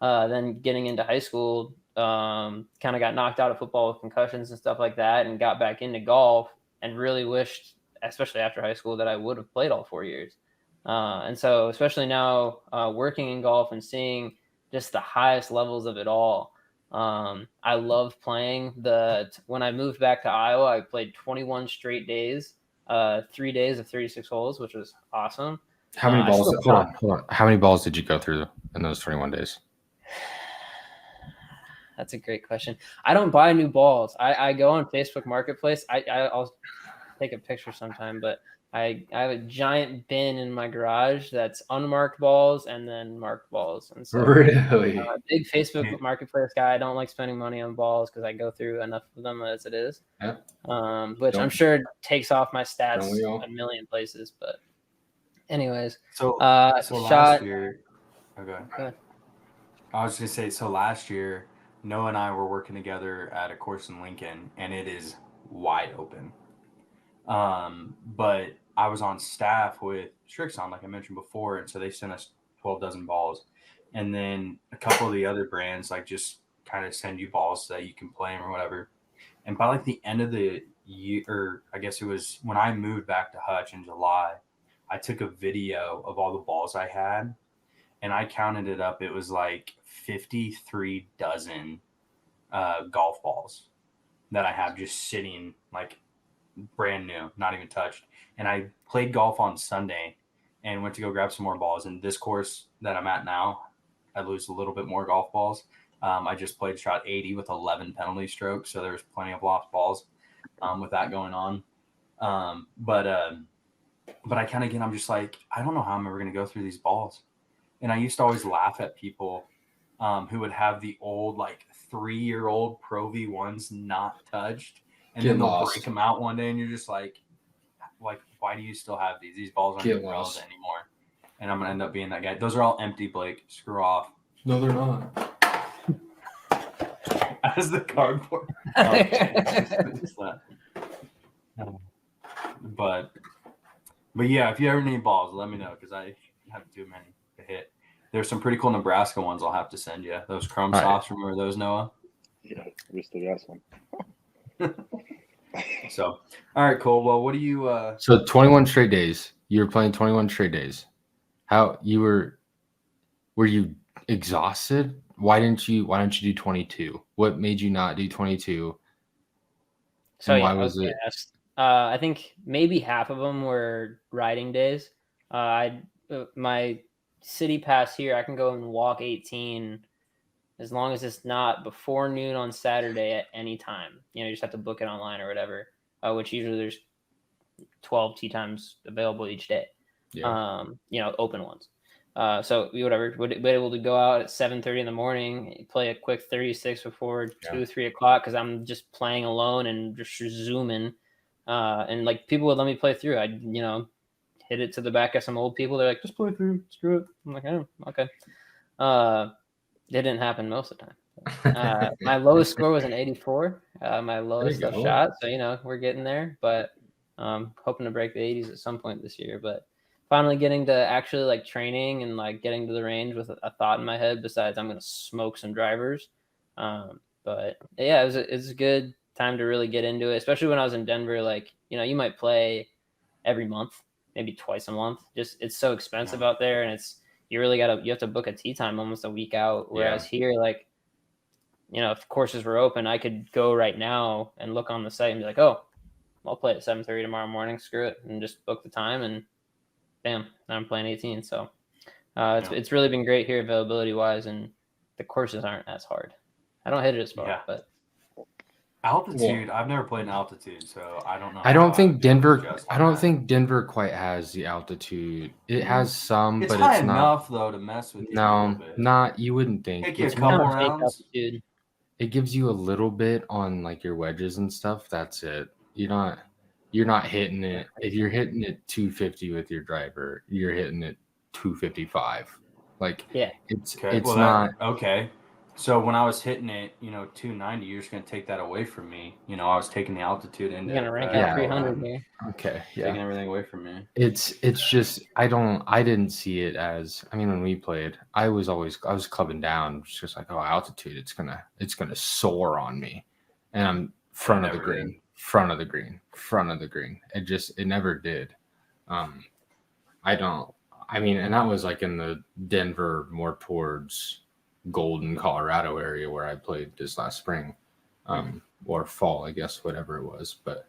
Then getting into high school, kind of got knocked out of football with concussions and stuff like that, and got back into golf and really wished, especially after high school, that I would have played all 4 years. And so especially now working in golf and seeing just the highest levels of it all, I love playing when I moved back to Iowa, I played 21 straight days, 3 days of 36 holes, which was awesome. How many balls? Hold on. How many balls did you go through in those 21 days? That's a great question. I don't buy new balls. I go on Facebook Marketplace. I'll take a picture sometime, but I have a giant bin in my garage that's unmarked balls and then marked balls. And so, really, big Facebook Marketplace guy. I don't like spending money on balls because I go through enough of them as it is. Yeah. Which I'm sure takes off my stats a million places. But anyways, so shot last year. Okay. Go ahead. I was gonna say, so last year, Noah and I were working together at a course in Lincoln, and it is wide open. But I was on staff with Strixon, like I mentioned before, and so they sent us 12 dozen balls. And then a couple of the other brands just kind of send you balls so that you can play them or whatever. And by the end of the year, or I guess it was when I moved back to Hutch in July, I took a video of all the balls I had, and I counted it up. It was 53 dozen golf balls that I have just sitting brand new, not even touched. And I played golf on Sunday and went to go grab some more balls. And this course that I'm at now, I lose a little bit more golf balls. I just shot 80 with 11 penalty strokes, so there's plenty of lost balls with that going on. But I kind of I'm just I don't know how I'm ever going to go through these balls. And I used to always laugh at people who would have the old 3-year-old Pro V1s not touched, and then they'll break them out one day, and you're just like, why do you still have these? These balls aren't even relevant anymore. And I'm gonna end up being that guy. Those are all empty, Blake. Screw off. No, they're not. As the cardboard. But yeah, if you ever need balls, let me know, because I have too many to hit. There's some pretty cool Nebraska ones I'll have to send you. Those Chrome Softs, remember those, Noah? Yeah, we still got some. So, all right, cool. Well, what do you? So 21 straight days. You were playing 21 straight days. Were you exhausted? Why didn't you do 22? What made you not do 22? So why was it? I think maybe half of them were riding days. My city pass here, I can go and walk 18 as long as it's not before noon on Saturday at any time. You just have to book it online or whatever, which usually there's 12 tee times available each day. Yeah. Open ones. So we would be able to go out at 7:30 in the morning, play a quick 36 before 2-3 o'clock, because I'm just playing alone and just zooming. And people would let me play through. I'd hit it to the back of some old people. They're like, just play through, screw it. I'm like, oh, okay. It didn't happen most of the time. My lowest score was an 84. My lowest shot. So, we're getting there, but hoping to break the 80s at some point this year. But finally getting to actually training and getting to the range with a thought in my head besides I'm going to smoke some drivers. But yeah, it was a good time to really get into it, especially when I was in Denver. You might play every month, maybe twice a month. Just it's so expensive out there, and you have to book a tee time almost a week out. Whereas here, like, if courses were open, I could go right now and look on the site and be like, oh, I'll play at 7:30 tomorrow morning. Screw it, and just book the time, and bam, I'm playing 18. So it's really been great here availability wise, and the courses aren't as hard. I don't hit it as far, but altitude. I've never played in altitude, so I don't know. I don't think Denver quite has the altitude. It has some, it's but high it's not enough though to mess with you. No, not you wouldn't think. Take you a couple rounds. It gives you a little bit on like your wedges and stuff. That's it. You're not hitting it. If you're hitting it 250 with your driver, you're hitting it 255. Like it's not okay. So when I was hitting it, 290, you're just gonna take that away from me. I was taking the altitude into. You're gonna rank out 300 here. Okay, taking everything away from me. It's just I didn't see it as. I mean, when we played, I was clubbing down. It's just like, oh, altitude. It's gonna soar on me, and I'm front of the green. It never did. And that was like in the Denver, more towards Golden, Colorado area where I played this last spring, or fall, I guess, whatever it was. But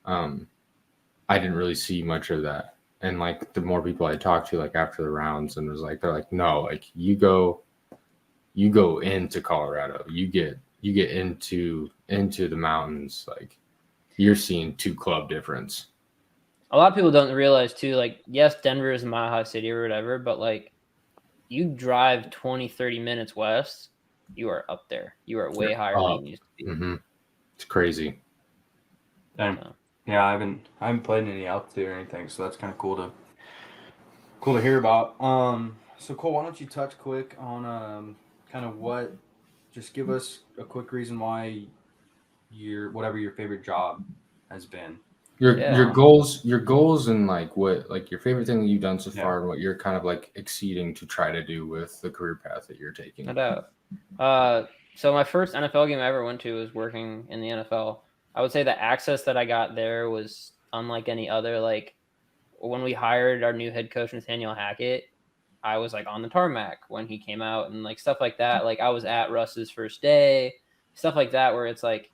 I didn't really see much of that. And like the more people I talked to, like after the rounds, and was like, they're like, no, like you go into Colorado, you get into the mountains, like you're seeing 2 club difference. A lot of people don't realize too, like, yes, Denver is a mile high city or whatever, but like you drive 20, 30 minutes west, you are up there. You are way higher than you used to be. Mm-hmm. It's crazy. Yeah, I haven't played in any altitude or anything, so that's kind of cool to hear about. So Cole, why don't you touch quick on kind of just give us a quick reason why whatever your favorite job has been. Your goals and like what, like your favorite thing that you've done so far, and what you're kind of like exceeding to try to do with the career path that you're taking. No doubt. So my first NFL game I ever went to was working in the NFL. I would say the access that I got there was unlike any other. Like when we hired our new head coach, Nathaniel Hackett, I was like on the tarmac when he came out and like stuff like that. Like I was at Russ's first day, stuff like that, where it's like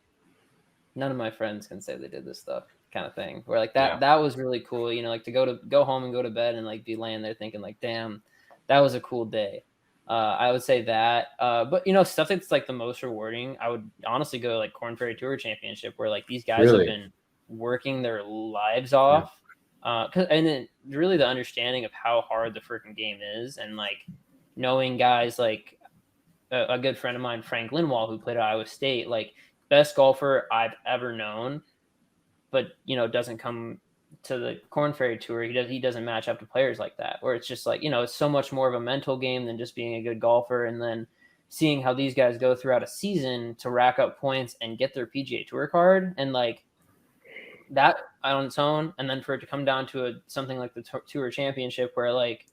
none of my friends can say they did this stuff. Kind of thing where like that was really cool, like to go home and go to bed and like be laying there thinking like, damn, that was a cool day. I would say that, but stuff that's like the most rewarding, I would honestly go like Corn Ferry Tour Championship, where like these guys have been working their lives off, and then really the understanding of how hard the freaking game is, and like knowing guys like a good friend of mine, Frank Lindwall, who played at Iowa State, like best golfer I've ever known, but doesn't come to the Corn Ferry Tour. He doesn't match up to players like that, where it's just like, it's so much more of a mental game than just being a good golfer. And then seeing how these guys go throughout a season to rack up points and get their PGA Tour card, and like that on its own, and then for it to come down to something like the Tour Championship, where like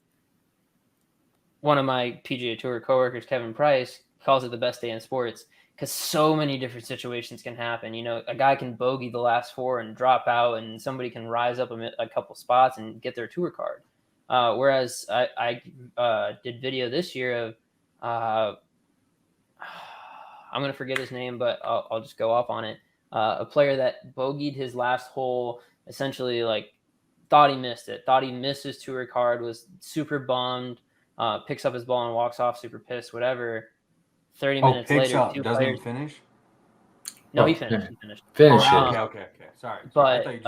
one of my PGA Tour coworkers, Kevin Price, calls it the best day in sports. Because so many different situations can happen. A guy can bogey the last 4 and drop out, and somebody can rise up a couple spots and get their tour card. Whereas I did video this year of, I'm going to forget his name, but I'll just go off on it. A player that bogeyed his last hole, essentially like thought he missed it, thought he missed his tour card, was super bummed, picks up his ball and walks off super pissed, whatever. 30 minutes later, doesn't he finish? No, he finished. Okay. Sorry. But he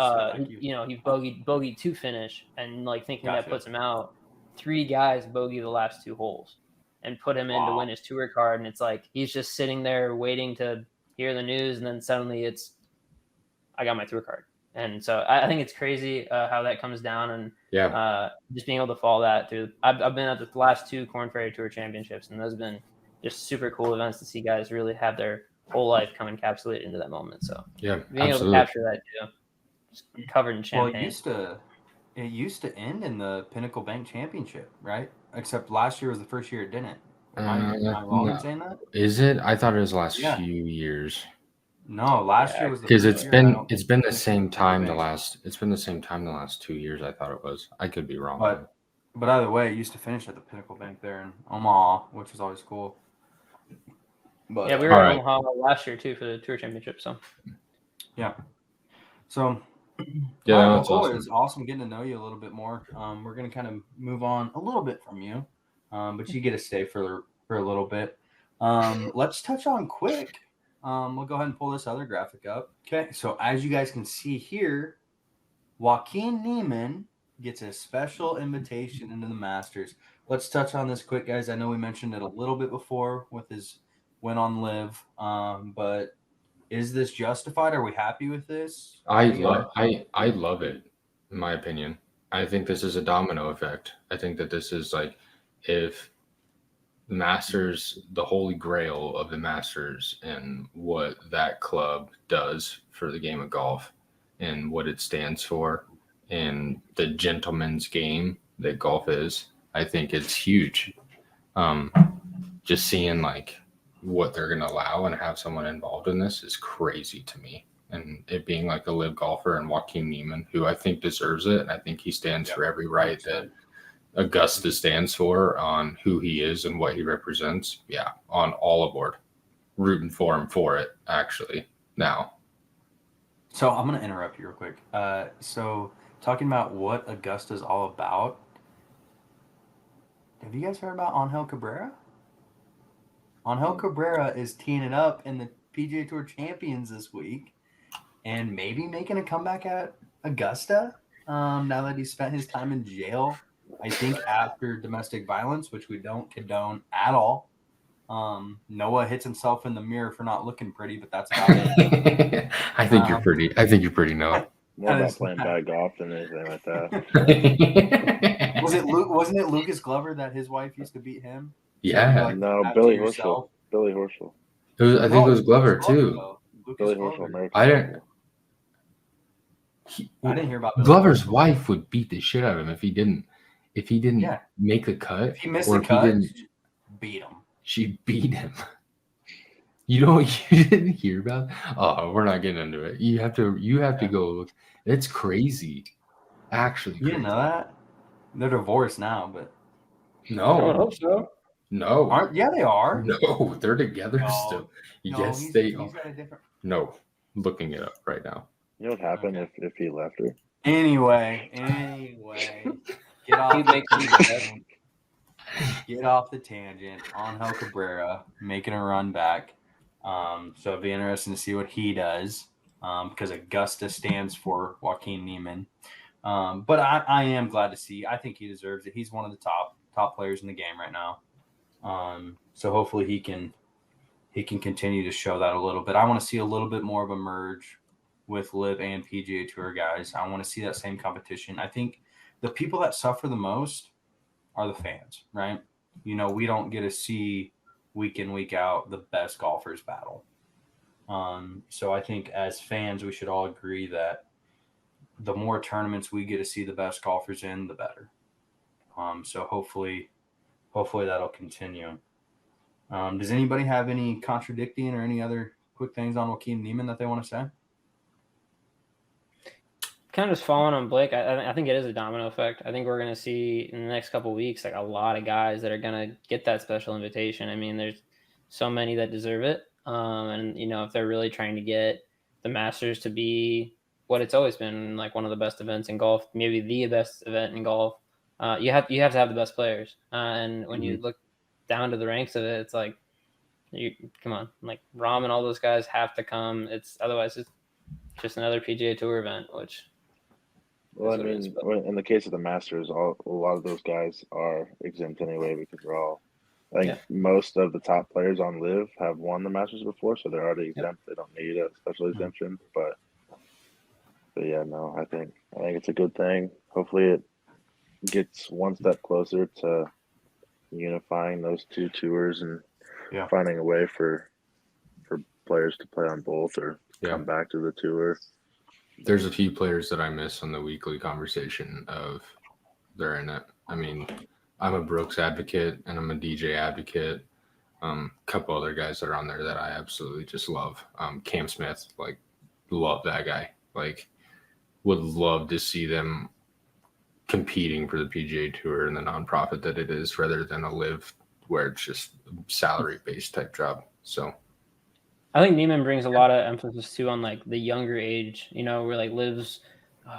bogeyed to finish, and like thinking that puts him out. 3 guys bogey the last 2 holes and put him in to win his tour card, and it's like he's just sitting there waiting to hear the news, and then suddenly it's, I got my tour card. And so I think it's crazy how that comes down, and just being able to follow that through. I've been at the last 2 Corn Ferry Tour Championships, and those have been just super cool events to see guys really have their whole life come encapsulated into that moment. So being able to capture that too, just covered in champagne. Well, it used to end in the Pinnacle Bank Championship, right? Except last year was the first year it didn't. Am I wrong in saying that? Is it? I thought it was the last few years. No, last year was the Because first year. I don't it's been the think same time the Bank. last 2 years. I thought it was. I could be wrong. But either way, it used to finish at the Pinnacle Bank there in Omaha, which was always cool. But yeah, we were in Omaha last year too for the Tour Championship. So yeah. So Yeah, all right, that's cool. awesome. It was awesome getting to know you a little bit more. We're gonna kind of move on a little bit from you, but you get to stay for a little bit. Let's touch on quick. We'll go ahead and pull this other graphic up. Okay, so as you guys can see here, Joaquin Niemann gets a special invitation into the Masters. Let's touch on this quick, guys. I know we mentioned it a little bit before with his win on Live, but is this justified? Are we happy with this? I love it, in my opinion. I think this is a domino effect. I think that this is like if Masters, the holy grail of the Masters and what that club does for the game of golf and what it stands for and the gentleman's game that golf is, I think it's huge. Just seeing like what they're going to allow and have someone involved in this is crazy to me. And it being like a live golfer and Joaquin Niemann, who I think deserves it. And I think he stands for every right that Augusta stands for on who he is and what he represents. Yeah, on all aboard. Rooting for him for it, actually, now. So I'm going to interrupt you real quick. So talking about what Augusta's all about, have you guys heard about Angel Cabrera? Angel Cabrera is teeing it up in the PGA Tour Champions this week and maybe making a comeback at Augusta now that he spent his time in jail, I think, after domestic violence, which we don't condone at all. Noah hits himself in the mirror for not looking pretty, but that's about it. I think you're pretty, Noah. More about playing bad golf than anything like that. Wasn't it Lucas Glover that his wife used to beat him? Yeah. No, Billy Horschel. Billy Horschel. I think it was Glover too. Billy Horschel, American. I didn't hear about Glover's wife would beat the shit out of him if he didn't make the cut. If he missed the cut, beat him. She beat him. You didn't hear about? Oh, we're not getting into it. You have to go look. It's crazy. Actually, you didn't know that? They're divorced now, but no. I hope so. No. Yeah, they are. No, they're together still. Yes, they are. Got a different... No, looking it up right now. You know what happened if he left her? Anyway, get off the tangent. Angel Cabrera making a run back. So it'll be interesting to see what he does because Augusta stands for Joaquin Niemann. But I am glad to see. I think he deserves it. He's one of the top players in the game right now. So hopefully he can continue to show that a little bit. I want to see a little bit more of a merge with Live and PGA Tour guys. I want to see that same competition. I think the people that suffer the most are the fans, right? We don't get to see week in, week out the best golfers battle. So I think as fans, we should all agree that the more tournaments we get to see the best golfers in, the better. So hopefully that'll continue. Does anybody have any contradicting or any other quick things on Joaquin Niemann that they want to say? Kind of just following on Blake, I think it is a domino effect. I think we're going to see in the next couple of weeks like a lot of guys that are going to get that special invitation. I mean, there's so many that deserve it. And, if they're really trying to get the Masters to be what it's always been, like one of the best events in golf, maybe the best event in golf, you have to have the best players. And when you look down to the ranks of it, it's like, come on, like Rahm and all those guys have to come. Otherwise it's just another PGA Tour event, which. Well, I mean, in the case of the Masters, a lot of those guys are exempt anyway because they're all. I think most of the top players on Live have won the Masters before, so they're already exempt. They don't need a special exemption. But yeah, no, I think it's a good thing. Hopefully, it gets one step closer to unifying those two tours and finding a way for players to play on both or come back to the tour. There's a few players that I miss on the weekly conversation of they're in it. I mean, I'm a Brooks advocate and I'm a DJ advocate. Couple other guys that are on there that I absolutely just love. Cam Smith, like, love that guy. Like, would love to see them competing for the PGA Tour and the nonprofit that it is, rather than a live where it's just salary based type job. So I think Neiman brings a lot of emphasis too on like the younger age, where like lives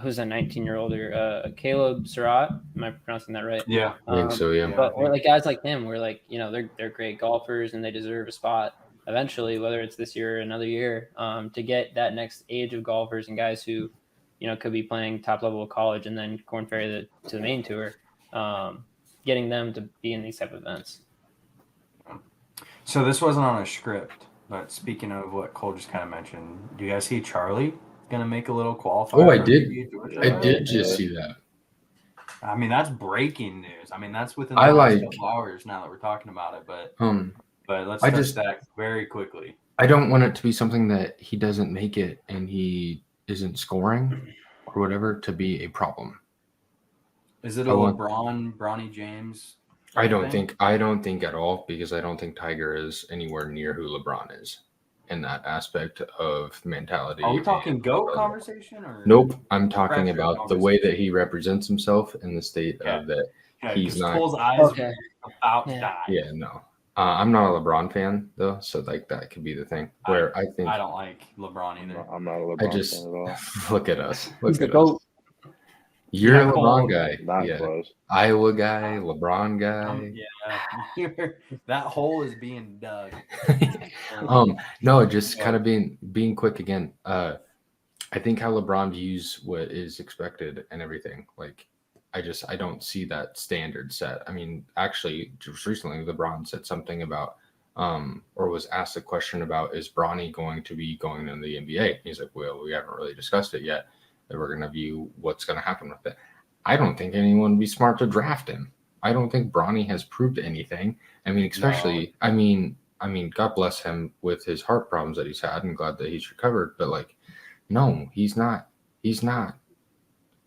who's a 19-year-old or Caleb Surratt. Am I pronouncing that right? Yeah. I think so, yeah. But or like guys like him, where like they're great golfers and they deserve a spot eventually, whether it's this year or another year, to get that next age of golfers and guys who, could be playing top level of college and then Korn Ferry to the main tour, getting them to be in these type of events. So this wasn't on a script, but speaking of what Cole just kind of mentioned, do you guys see Charlie gonna make a little qualifier? Oh, I did. I did just see that. I mean, that's breaking news. I mean, that's within I the last like- couple hours now that we're talking about it. But let's I touch just- that very quickly. I don't want it to be something that he doesn't make it and he isn't scoring or whatever to be a problem. Is it a I want- Bronny James? I don't think at all, because I don't think Tiger is anywhere near who LeBron is in that aspect of mentality. Are we talking and- GOAT conversation or Nope. I'm talking pressure about the way that he represents himself in the state Yeah. of that. Yeah, he's 'cause not- Cole's eyes Okay. are about to Yeah. die. Yeah, no. I'm not a LeBron fan though, so like that could be the thing where I think I don't like LeBron either. I'm not a LeBron I just fan at all. look at us. He's Look the at us. GOAT. You're Yeah, a Cole, LeBron guy. Not Yeah. close. Iowa guy, LeBron guy. Yeah, that hole is being dug. No, just kind of being quick again. I think how LeBron views what is expected and everything. Like, I don't see that standard set. I mean, actually, just recently, LeBron said something about, or was asked a question about, is Bronny going to be going in the NBA? He's like, well, we haven't really discussed it yet. That we're going to view what's going to happen with it. I don't think anyone would be smart to draft him. I don't think Bronny has proved anything. I mean, especially, I mean, God bless him with his heart problems that he's had, and glad that he's recovered. But like, no, he's not. He's not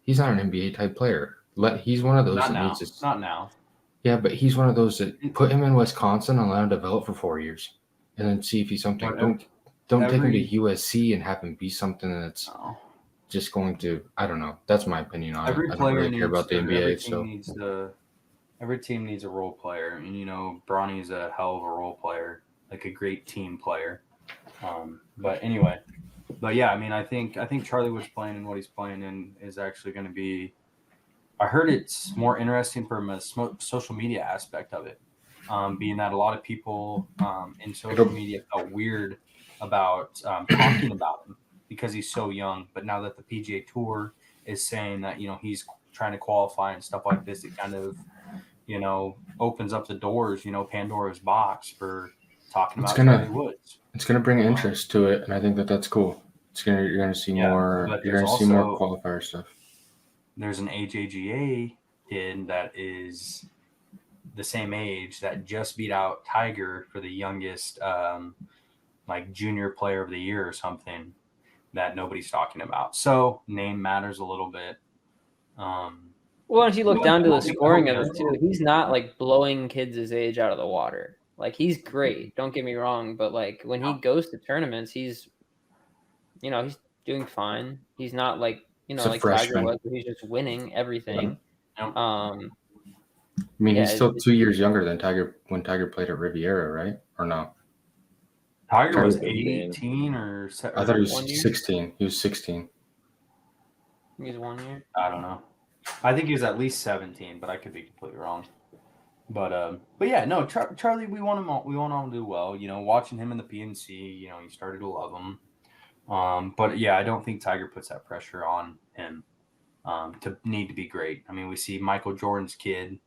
an NBA type player. He's one of those Not that now. needs to. Not now. Yeah, but he's one of those that put him in Wisconsin and let him develop for 4 years, and then see if he's something. Don't take him to USC and have him be something that's No. just going to. I don't know. That's my opinion on Every it. I don't player really needs care about the NBA. Every team needs a role player, and Bronny's a hell of a role player, like a great team player. But anyway, yeah, I mean, I think Charlie was playing and what he's playing in is actually going to be. I heard it's more interesting from a social media aspect of it, being that a lot of people in social media felt weird about talking about him because he's so young. But now that the PGA Tour is saying that he's trying to qualify and stuff like this, it kind of opens up the doors, Pandora's box for talking about Charlie Woods. It's going to bring interest to it, and I think that's cool. You're going to see more. You're going to see more qualifier stuff. There's an AJGA kid that is the same age that just beat out Tiger for the youngest, like junior player of the year or something that nobody's talking about. So name matters a little bit. Well, if you look down to the scoring of it too, he's not like blowing kids his age out of the water. Like, he's great. Don't get me wrong, but like when he goes to tournaments, he's doing fine. He's not like like Tiger was, he's just winning everything. I mean, he's still 2 years younger than Tiger when Tiger played at Riviera, right? Or no? Tiger was 18 or 17. I thought he was 16. He was 16. He's 1 year. I don't know. I think he was at least 17, but I could be completely wrong. But yeah, no, Charlie, we want him to do well. Watching him in the PNC, you started to love him. But yeah, I don't think Tiger puts that pressure on him to need to be great. I mean, we see Michael Jordan's kids.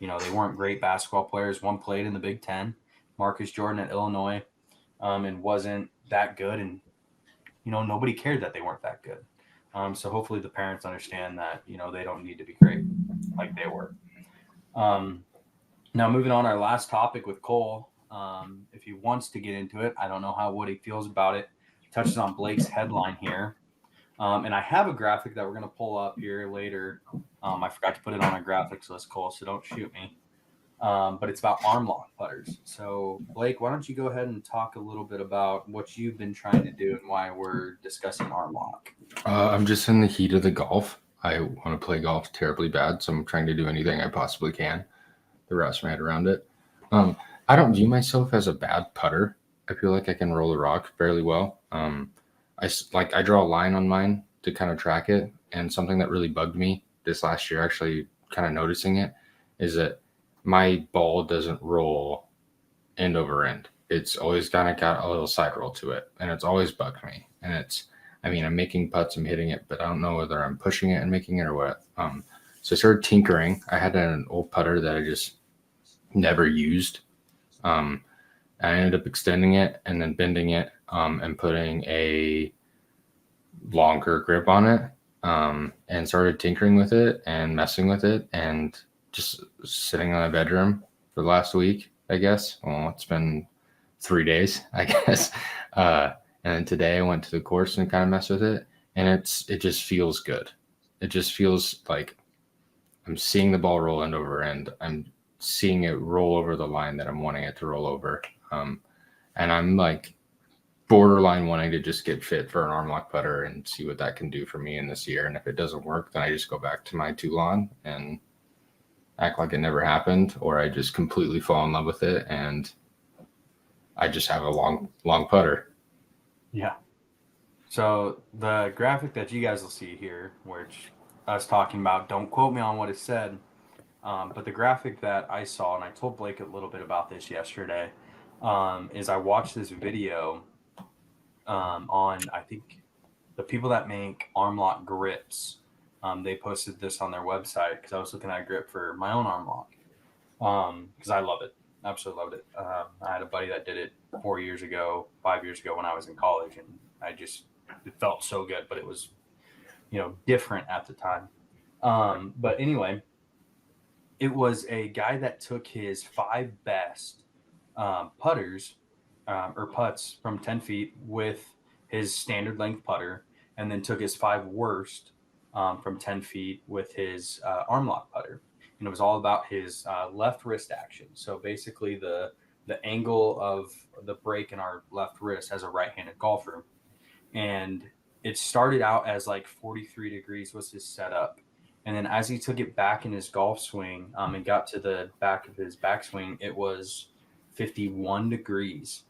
They weren't great basketball players. One played in the Big Ten, Marcus Jordan at Illinois, and wasn't that good. And nobody cared that they weren't that good. So hopefully the parents understand that they don't need to be great like they were. Now moving on, our last topic with Cole. If he wants to get into it, I don't know what he feels about it. Touches on Blake's headline here. And I have a graphic that we're going to pull up here later. I forgot to put it on our graphics list, Cole, so don't shoot me. but it's about arm lock putters. So, Blake, why don't you go ahead and talk a little bit about what you've been trying to do and why we're discussing arm lock? I'm just in the heat of the golf. I want to play golf terribly bad, so I'm trying to do anything I possibly can to wrap my head around it. I don't view myself as a bad putter. I feel like I can roll a rock fairly well. I draw a line on mine to kind of track it, and something that really bugged me this last year, actually kind of noticing it, is that my ball doesn't roll end over end. It's always kind of got a little side roll to it, and it's always bugged me. And I'm making putts, I'm hitting it, but I don't know whether I'm pushing it and making it or what. So I started tinkering. I had an old putter that I just never used. I ended up extending it and then bending it and putting a longer grip on it and started tinkering with it and messing with it and just sitting in my bedroom for the last week, I guess. Well, it's been 3 days, I guess. And then today I went to the course and kind of messed with it, and it just feels good. It just feels like I'm seeing the ball roll end over end. I'm seeing it roll over the line that I'm wanting it to roll over. And I'm like borderline wanting to just get fit for an arm lock putter and see what that can do for me in this year. And if it doesn't work, then I just go back to my Toulon and act like it never happened, or I just completely fall in love with it and I just have a long putter. Yeah. So the graphic that you guys will see here, which us talking about, don't quote me on what it said, but the graphic that I saw, and I told Blake a little bit about this yesterday, is I watched this video on, I think, the people that make arm lock grips. They posted this on their website because I was looking at a grip for my own arm lock because I love it. Absolutely loved it. I had a buddy that did it 5 years ago when I was in college, and it felt so good, but it was, different at the time. But anyway, it was a guy that took his 5 best putters or putts from 10 feet with his standard length putter, and then took his 5 worst from 10 feet with his arm lock putter. And it was all about his left wrist action. So basically the angle of the break in our left wrist as a right-handed golfer. And it started out as like 43 degrees was his setup. And then as he took it back in his golf swing and got to the back of his backswing, it was 51 degrees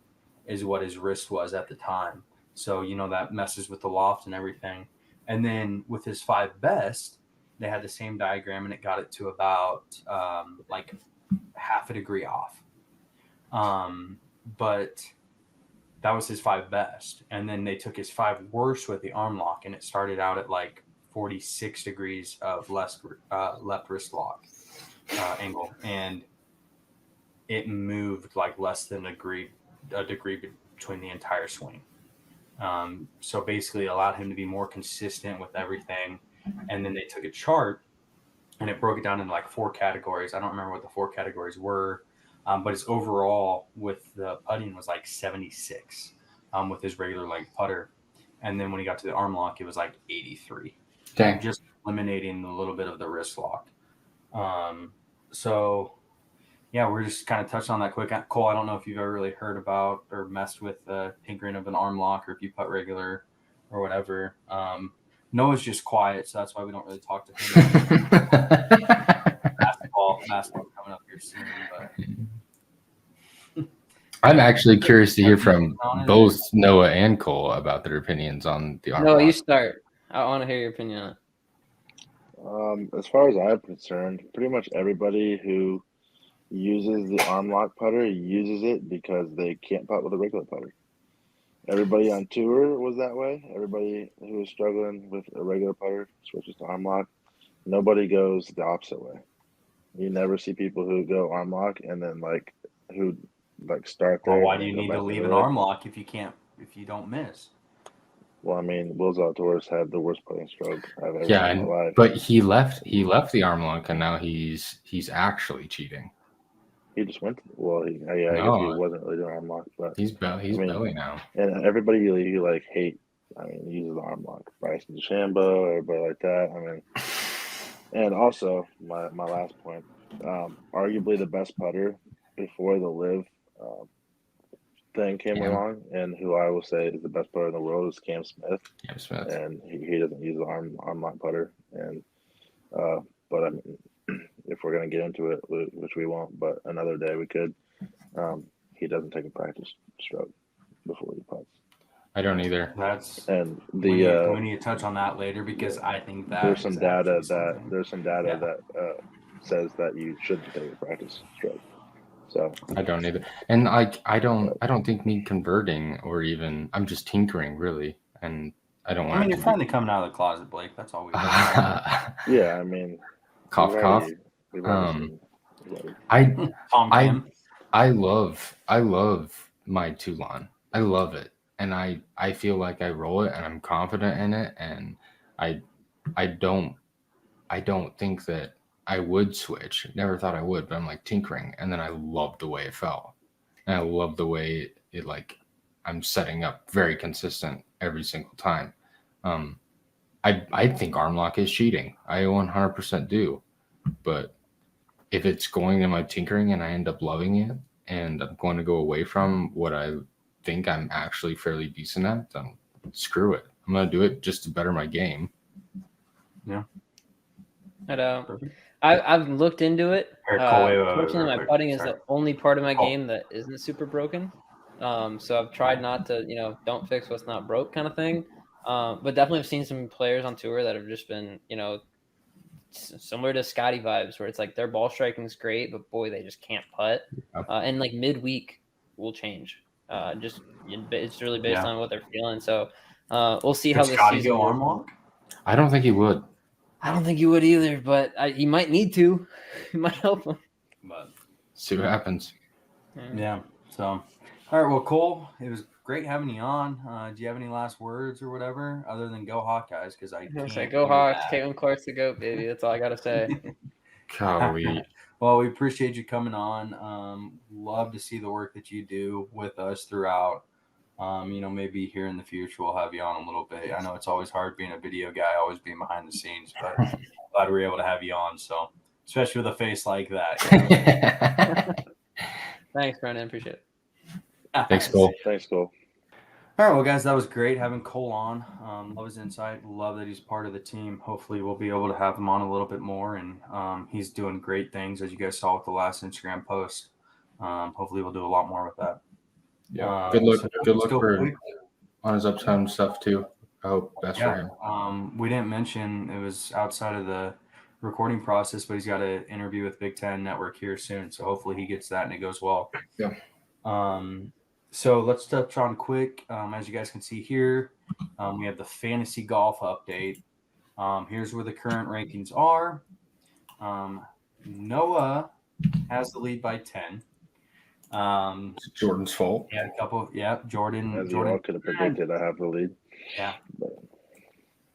is what his wrist was at the time. So, that messes with the loft and everything. And then with his 5 best, they had the same diagram, and it got it to about like half a degree off. But that was his 5 best. And then they took his 5 worst with the arm lock, and it started out at like 46 degrees of left wrist lock angle. And it moved like less than a degree between the entire swing. So basically allowed him to be more consistent with everything. And then they took a chart and it broke it down into like 4 categories. I don't remember what the 4 categories were, but his overall with the putting was like 76 with his regular length putter. And then when he got to the arm lock, it was like 83. Dang. Just eliminating a little bit of the wrist lock. So yeah, we're just kind of touching on that quick. Cole, I don't know if you've ever really heard about or messed with tinkering of an arm lock, or if you putt regular or whatever. Noah's just quiet, so that's why we don't really talk to him. Basketball coming up here soon. But I'm actually curious to hear from both Noah and Cole about their opinions on the arm lock. Noah, you start. I want to hear your opinion on it. As far as I'm concerned, pretty much everybody who uses the arm lock putter uses it because they can't putt with a regular putter. Everybody on tour was that way. Everybody who was struggling with a regular putter switches to arm lock. Nobody goes the opposite way. You never see people who go arm lock and then start there. Well, why do you need to leave an arm lock if you don't miss? Well, I mean, Will's Outdoors had the worst putting stroke I've ever seen in my life. But he left the arm lock, and now he's actually cheating. He just went. I guess he wasn't really doing arm lock, but he's belly now. And everybody you like hate. I mean, uses the arm lock. Bryson DeChambeau, everybody like that. I mean, and also my last point Arguably the best putter before the live thing came Cam. along, and who I will say is the best putter in the world is Cam Smith, Cam Smith. and he doesn't use the arm lock putter. And but I mean, if we're gonna get into it, which we won't, but another day we could. He doesn't take a practice stroke before he putts. I don't either. And we need to touch on that later because I think that there's some data that says that you shouldn't take a practice stroke. So I don't either, and I don't think me converting or even I'm just tinkering really, and I don't want. I mean, you're finally coming out of the closet, Blake. That's all we. Yeah, I mean, cough. We've already seen I love my Toulon. I love it, and I feel like I roll it, and I'm confident in it, and I don't think that I would switch. Never thought I would, but I'm like tinkering, and then I love the way it fell, and I love the way it like I'm setting up very consistent every single time. I think armlock is cheating. I 100% do, but if it's going in my tinkering and I end up loving it, and I'm going to go away from what I think I'm actually fairly decent at, then screw it. I'm going to do it just to better my game. Yeah. I've looked into it. Fortunately, my putting is the only part of my game that isn't super broken. So I've tried not to, don't fix what's not broke kind of thing. But definitely I've seen some players on tour that have just been, similar to Scotty vibes, where it's like their ball striking is great, but boy, they just can't putt. And like midweek will change. It's really based on what they're feeling. So we'll see how this season go armlock. I don't think he would. I don't think he would either, but he might need to. It might help him. But see what happens. Yeah. So, all right. Well, Cole, it was great having you on. Do you have any last words or whatever other than go Hawkeyes? Because I can't say go Hawks. Caitlin Clark's the GOAT, baby. That's all I got to say. Golly. Well, we appreciate you coming on. Love to see the work that you do with us throughout. Maybe here in the future we'll have you on a little bit. I know it's always hard being a video guy, always being behind the scenes, but glad we're able to have you on. So, especially with a face like that. Thanks, Brendan. Appreciate it. Thanks, Cole. All right, well, guys, that was great having Cole on. Love his insight. Love that he's part of the team. Hopefully, we'll be able to have him on a little bit more, and he's doing great things, as you guys saw with the last Instagram post. Hopefully, we'll do a lot more with that. Yeah. Good luck for on his uptime stuff too. I hope best for him. We didn't mention it was outside of the recording process, but he's got an interview with Big Ten Network here soon, so hopefully he gets that and it goes well. Yeah. So let's touch on quick. As you guys can see here, we have the fantasy golf update. Here's where the current rankings are. Noah has the lead by 10. It's Jordan's fault. Yeah, a couple. Yeah, Jordan. As Jordan you all could have predicted, I have the lead. Yeah.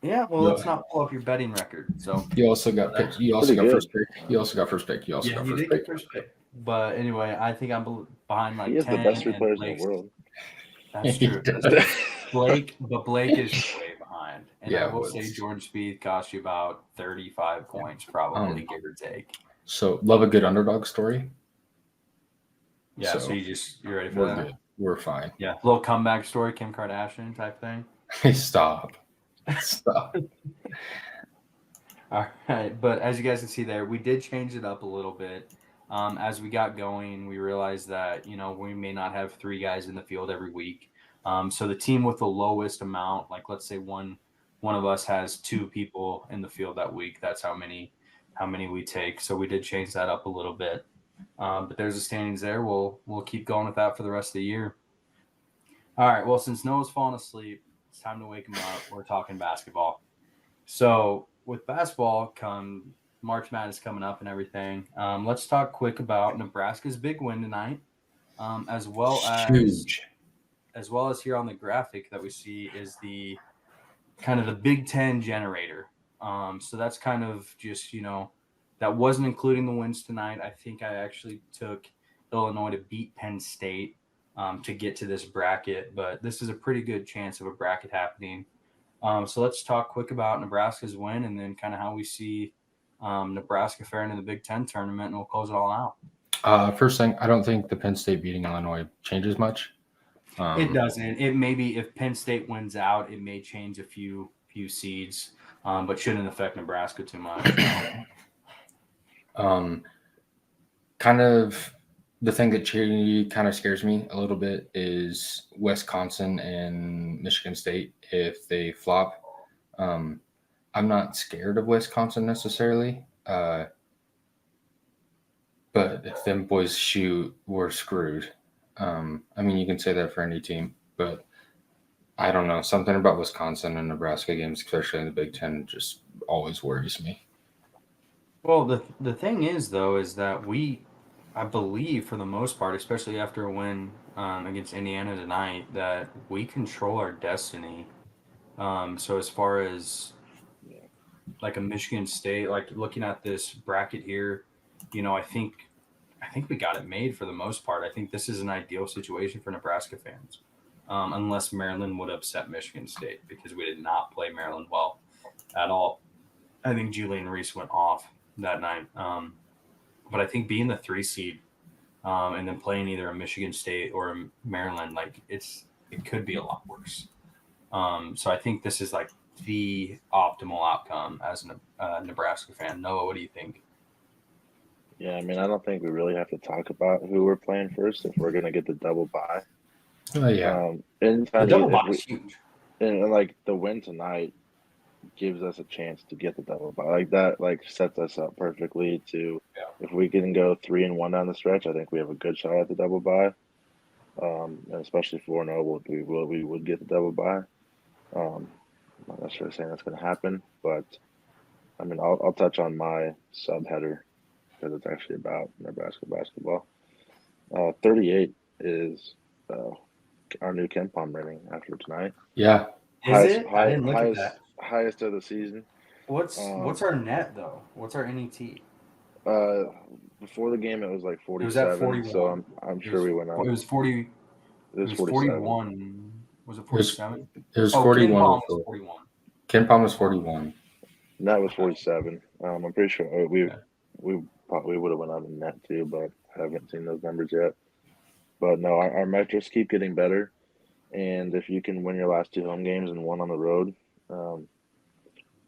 Yeah. Well, let's not pull up your betting record. So you also got picked. You also got first pick. You also got first pick. You also got first pick. But anyway, I think I'm behind like 10. He has the best three players in the world. That's true. Blake is way behind. And I will say Jordan Spieth cost you about 35 points, probably, give or take. So love a good underdog story. Yeah, so you're ready for that? Good. We're fine. Yeah, little comeback story, Kim Kardashian type thing. Stop. All right, but as you guys can see there, we did change it up a little bit. As we got going, we realized that, we may not have 3 guys in the field every week. So the team with the lowest amount, like let's say one of us has 2 people in the field that week. That's how many we take. So we did change that up a little bit. But there's the standings there. We'll keep going with that for the rest of the year. All right. Well, since Noah's fallen asleep, it's time to wake him up. We're talking basketball. So with basketball, come March Madness coming up and everything. Let's talk quick about Nebraska's big win tonight, as well as here on the graphic that we see is the kind of the Big Ten generator. So that's kind of just that wasn't including the wins tonight. I think I actually took Illinois to beat Penn State to get to this bracket, but this is a pretty good chance of a bracket happening. So let's talk quick about Nebraska's win and then kind of how we see Nebraska faring in the Big Ten tournament, and we'll close it all out. First thing, I don't think the Penn State beating Illinois changes much. It doesn't. It maybe if Penn State wins out, it may change a few seeds, but shouldn't affect Nebraska too much. Kind of the thing that kind of scares me a little bit is Wisconsin and Michigan State if they flop. I'm not scared of Wisconsin necessarily, but if them boys shoot, we're screwed. I mean, you can say that for any team, but I don't know. Something about Wisconsin and Nebraska games, especially in the Big Ten, just always worries me. Well, the thing is, though, is that I believe for the most part, especially after a win against Indiana tonight, that we control our destiny. So as far as like a Michigan State, like looking at this bracket here, I think we got it made for the most part. I think this is an ideal situation for Nebraska fans, unless Maryland would upset Michigan State, because we did not play Maryland well at all. I think Julian Reese went off that night. But I think being the 3 seed and then playing either a Michigan State or a Maryland, like it could be a lot worse. So I think this is like the optimal outcome as a Nebraska fan. Noah, what do you think? Yeah, I mean, I don't think we really have to talk about who we're playing first if we're going to get the double bye. Yeah. And The double bye is huge. And like the win tonight gives us a chance to get the double bye. Like that, like sets us up perfectly to, if we can go 3-1 down the stretch, I think we have a good shot at the double bye. And especially 4-0, we would get the double bye. I'm not necessarily saying that's going to happen, but I mean, I'll touch on my subheader because it's actually about Nebraska basketball. 38 is our new KenPom rating after tonight. Yeah. Is it? I didn't look at that. Highest of the season. What's our net though? What's our NET? Before the game, it was like 47. It was at 41. So I'm sure we went up. It was 40. It was 41. Was it 47? It was 41. KenPom was 41. KenPom was 41. And that was 47. I'm pretty sure we probably would have went out in net too, but I haven't seen those numbers yet. But no, our metrics keep getting better. And if you can win your last 2 home games and 1 on the road,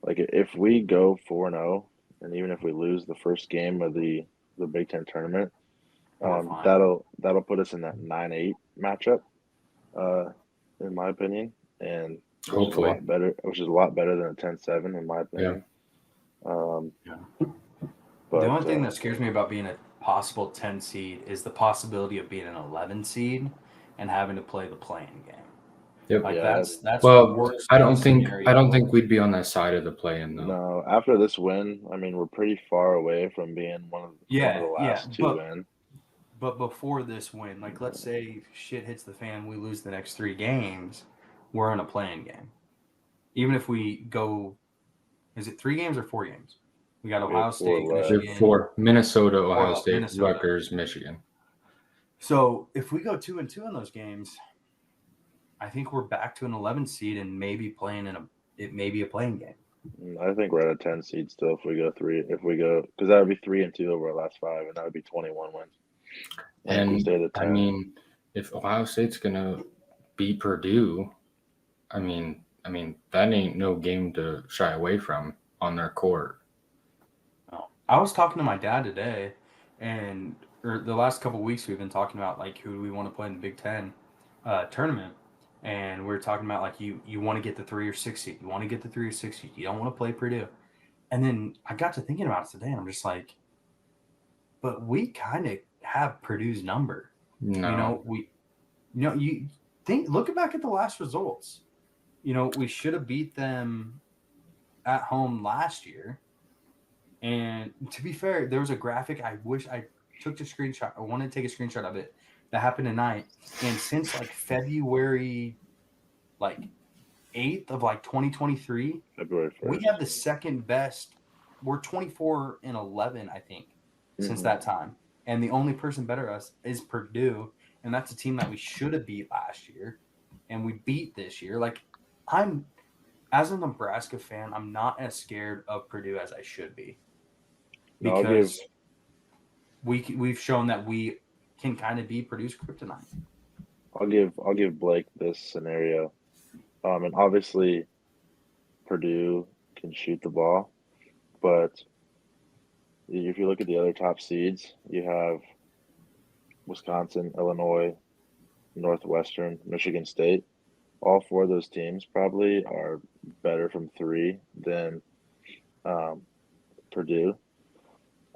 like if we go 4-0, and even if we lose the first game of the Big Ten tournament, that'll put us in that 9-8 matchup, in my opinion, and hopefully which is a lot better than a 10-7 in my opinion. But the only thing that scares me about being a possible 10 seed is the possibility of being an 11 seed and having to play the play-in game. Yep. Like that's well. I don't think we'd be on that side of the play-in though. No, after this win, I mean we're pretty far away from being one of the last 2 in. But before this win, like let's say shit hits the fan, we lose the next 3 games, we're in a play-in game. Even if we go, is it 3 games or 4 games? We got Ohio State, Michigan, 4: Minnesota, Ohio State, Rutgers, Michigan. So if we go 2-2 in those games, I think we're back to an 11 seed and maybe playing it may be a playing game. I think we're at a 10 seed still if we go because that would be 3-2 over our last 5, and that would be 21 wins. And I mean, if Ohio State's gonna beat Purdue, I mean that ain't no game to shy away from on their court. I was talking to my dad today, or the last couple of weeks we've been talking about like who do we want to play in the Big Ten tournament. And we were talking about like you want to get the 3 or 6 seed. You want to get the 3 or 6 seed. You don't want to play Purdue. And then I got to thinking about it today, and I'm just like, but we kind of have Purdue's number. No. You look back at the last results. We should have beat them at home last year. And to be fair, there was a graphic. I wish I took the screenshot. I wanted to take a screenshot of it. That happened tonight, and since like February, 8th of 2023, February 1st. we have the second best. We're 24-11, I think, since that time, and the only person better us is Purdue, and that's a team that we should have beat last year, and we beat this year. Like as a Nebraska fan, I'm not as scared of Purdue as I should be. No, because we've shown that we can kind of be Purdue's kryptonite. I'll give Blake this scenario. And obviously Purdue can shoot the ball, but if you look at the other top seeds, you have Wisconsin, Illinois, Northwestern, Michigan State. All four of those teams probably are better from three than Purdue.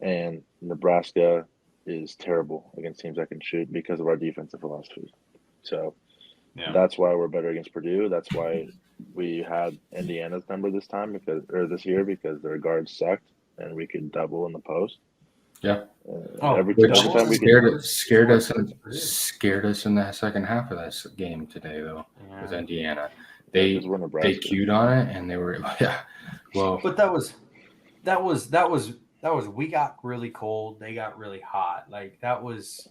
And Nebraska is terrible against teams that can shoot because of our defensive philosophy. So that's why we're better against Purdue. That's why we had Indiana's number this year because their guards sucked and we could double in the post. Yeah. Every Which time we scared us in the second half of that game today, though, with Indiana. They queued on it and they were Well, but that was we got really cold. They got really hot. Like that was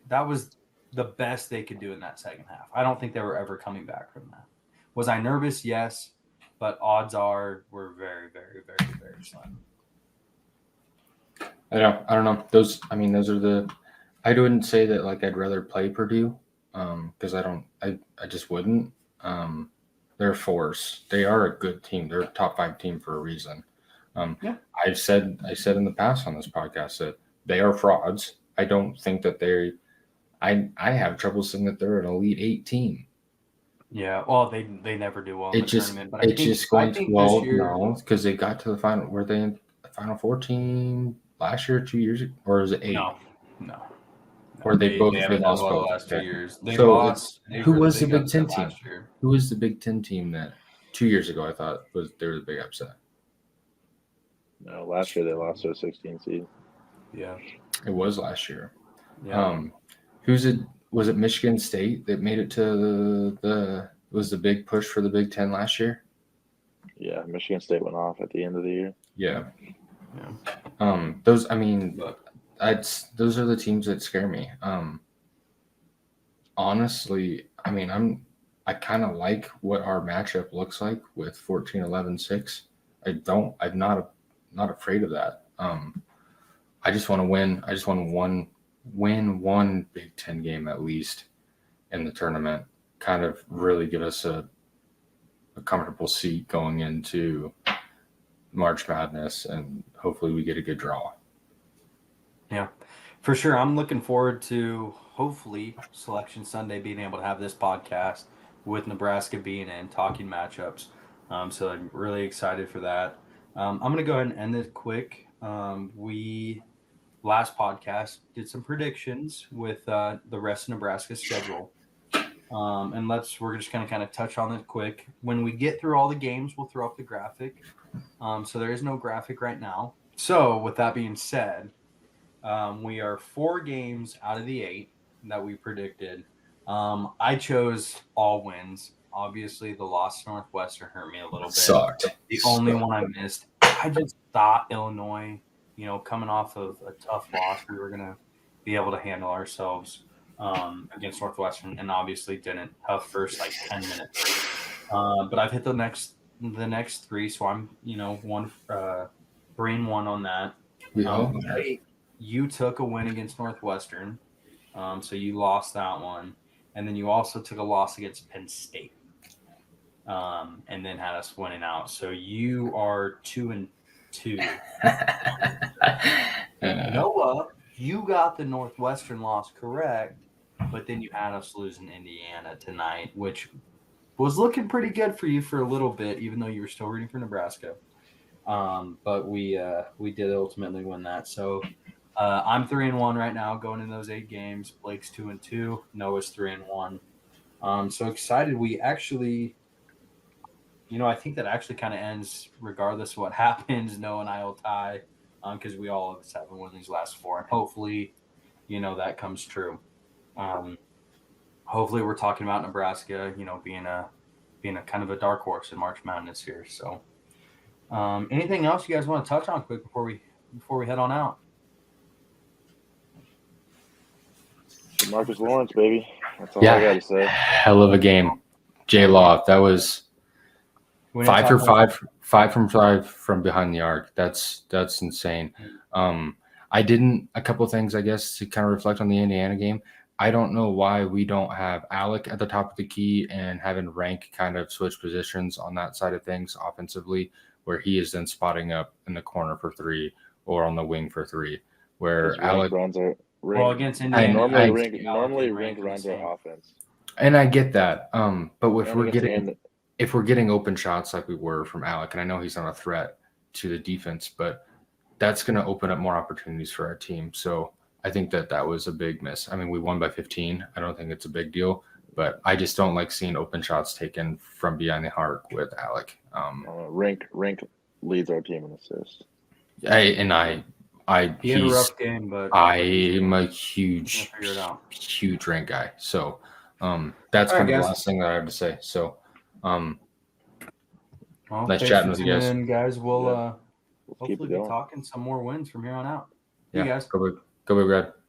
the best they could do in that second half. I don't think they were ever coming back from that. Was I nervous? Yes, but odds are we're very, very, very, very slim. I don't know. Those are the. I wouldn't say that like I'd rather play Purdue, because I just wouldn't. They're a force. They are a good team. They're a top 5 team for a reason. I said in the past on this podcast that they are frauds. I don't think that they're. I have trouble saying that they're an Elite 8 team. Yeah, well, they never do well in the tournament. But No, because they got to the final. Were they in the Final 14 last year, 2 years ago, or is it 8? No. Or they both lost both the last 2 years. Who was the Big Ten team? Who was the Big Ten team that 2 years ago I thought they were the big upset? No, last year they lost to a 16 seed. Yeah, it was last year. Yeah. Was it Michigan State that made it to was the big push for the Big Ten last year? Yeah, Michigan State went off at the end of the year. Yeah. Those are the teams that scare me. Honestly, I kind of like what our matchup looks like with 14-11-6. I'm not afraid of that. I just want to win. I just want to win one Big Ten game at least in the tournament. Kind of really give us a comfortable seat going into March Madness, and hopefully we get a good draw. Yeah, for sure. I'm looking forward to hopefully Selection Sunday being able to have this podcast with Nebraska being in, talking matchups. So I'm really excited for that. I'm going to go ahead and end it quick. We last podcast did some predictions with the rest of Nebraska's schedule. And we're just going to kind of touch on it quick. When we get through all the games, we'll throw up the graphic. So there is no graphic right now. So with that being said, we are 4 games out of the 8 that we predicted. I chose all wins. Obviously, the loss to Northwestern hurt me a little bit. Sucked. The only one I missed, I just thought Illinois, coming off of a tough loss, we were going to be able to handle ourselves against Northwestern, and obviously didn't. Tough first 10 minutes. But I've hit the next 3, so I'm 3-1 on that. You took a win against Northwestern, so you lost that one, and then you also took a loss against Penn State, and then had us winning out. So you are 2-2. Noah, you got the Northwestern loss correct, but then you had us losing Indiana tonight, which was looking pretty good for you for a little bit, even though you were still rooting for Nebraska. But we did ultimately win that. So I'm 3-1 right now, going in those 8 games. Blake's 2-2. Noah's 3-1. So excited. We actually, I think that actually kind of ends regardless of what happens. Noah and I will tie, because we all of us haven't won these last 4, and hopefully, that comes true. Hopefully, we're talking about Nebraska, being a kind of a dark horse in March Madness here. So, anything else you guys want to touch on quick before we head on out? Marcus Lawrence, baby. That's all I got to say. Hell of a game. J-Law, that was 5 for 5 from 5 from behind the arc. That's insane. A couple of things, I guess, to kind of reflect on the Indiana game. I don't know why we don't have Alec at the top of the key and having Rank kind of switch positions on that side of things offensively, where he is then spotting up in the corner for 3 or on the wing for 3. Where Alec runs our against Indiana, normally Rank runs our offense. And I get that. But if we're getting open shots like we were from Alec, and I know he's not a threat to the defense, but that's going to open up more opportunities for our team. So I think that was a big miss. I mean, we won by 15. I don't think it's a big deal, but I just don't like seeing open shots taken from behind the arc with Alec. Rank leads our team in assists. He had a rough game, but I'm a huge Rank guy. So that's kind of the last thing that I have to say. So nice chatting with you guys. And guys, we'll hopefully be talking some more wins from here on out. Yeah, guys. Go Big Red.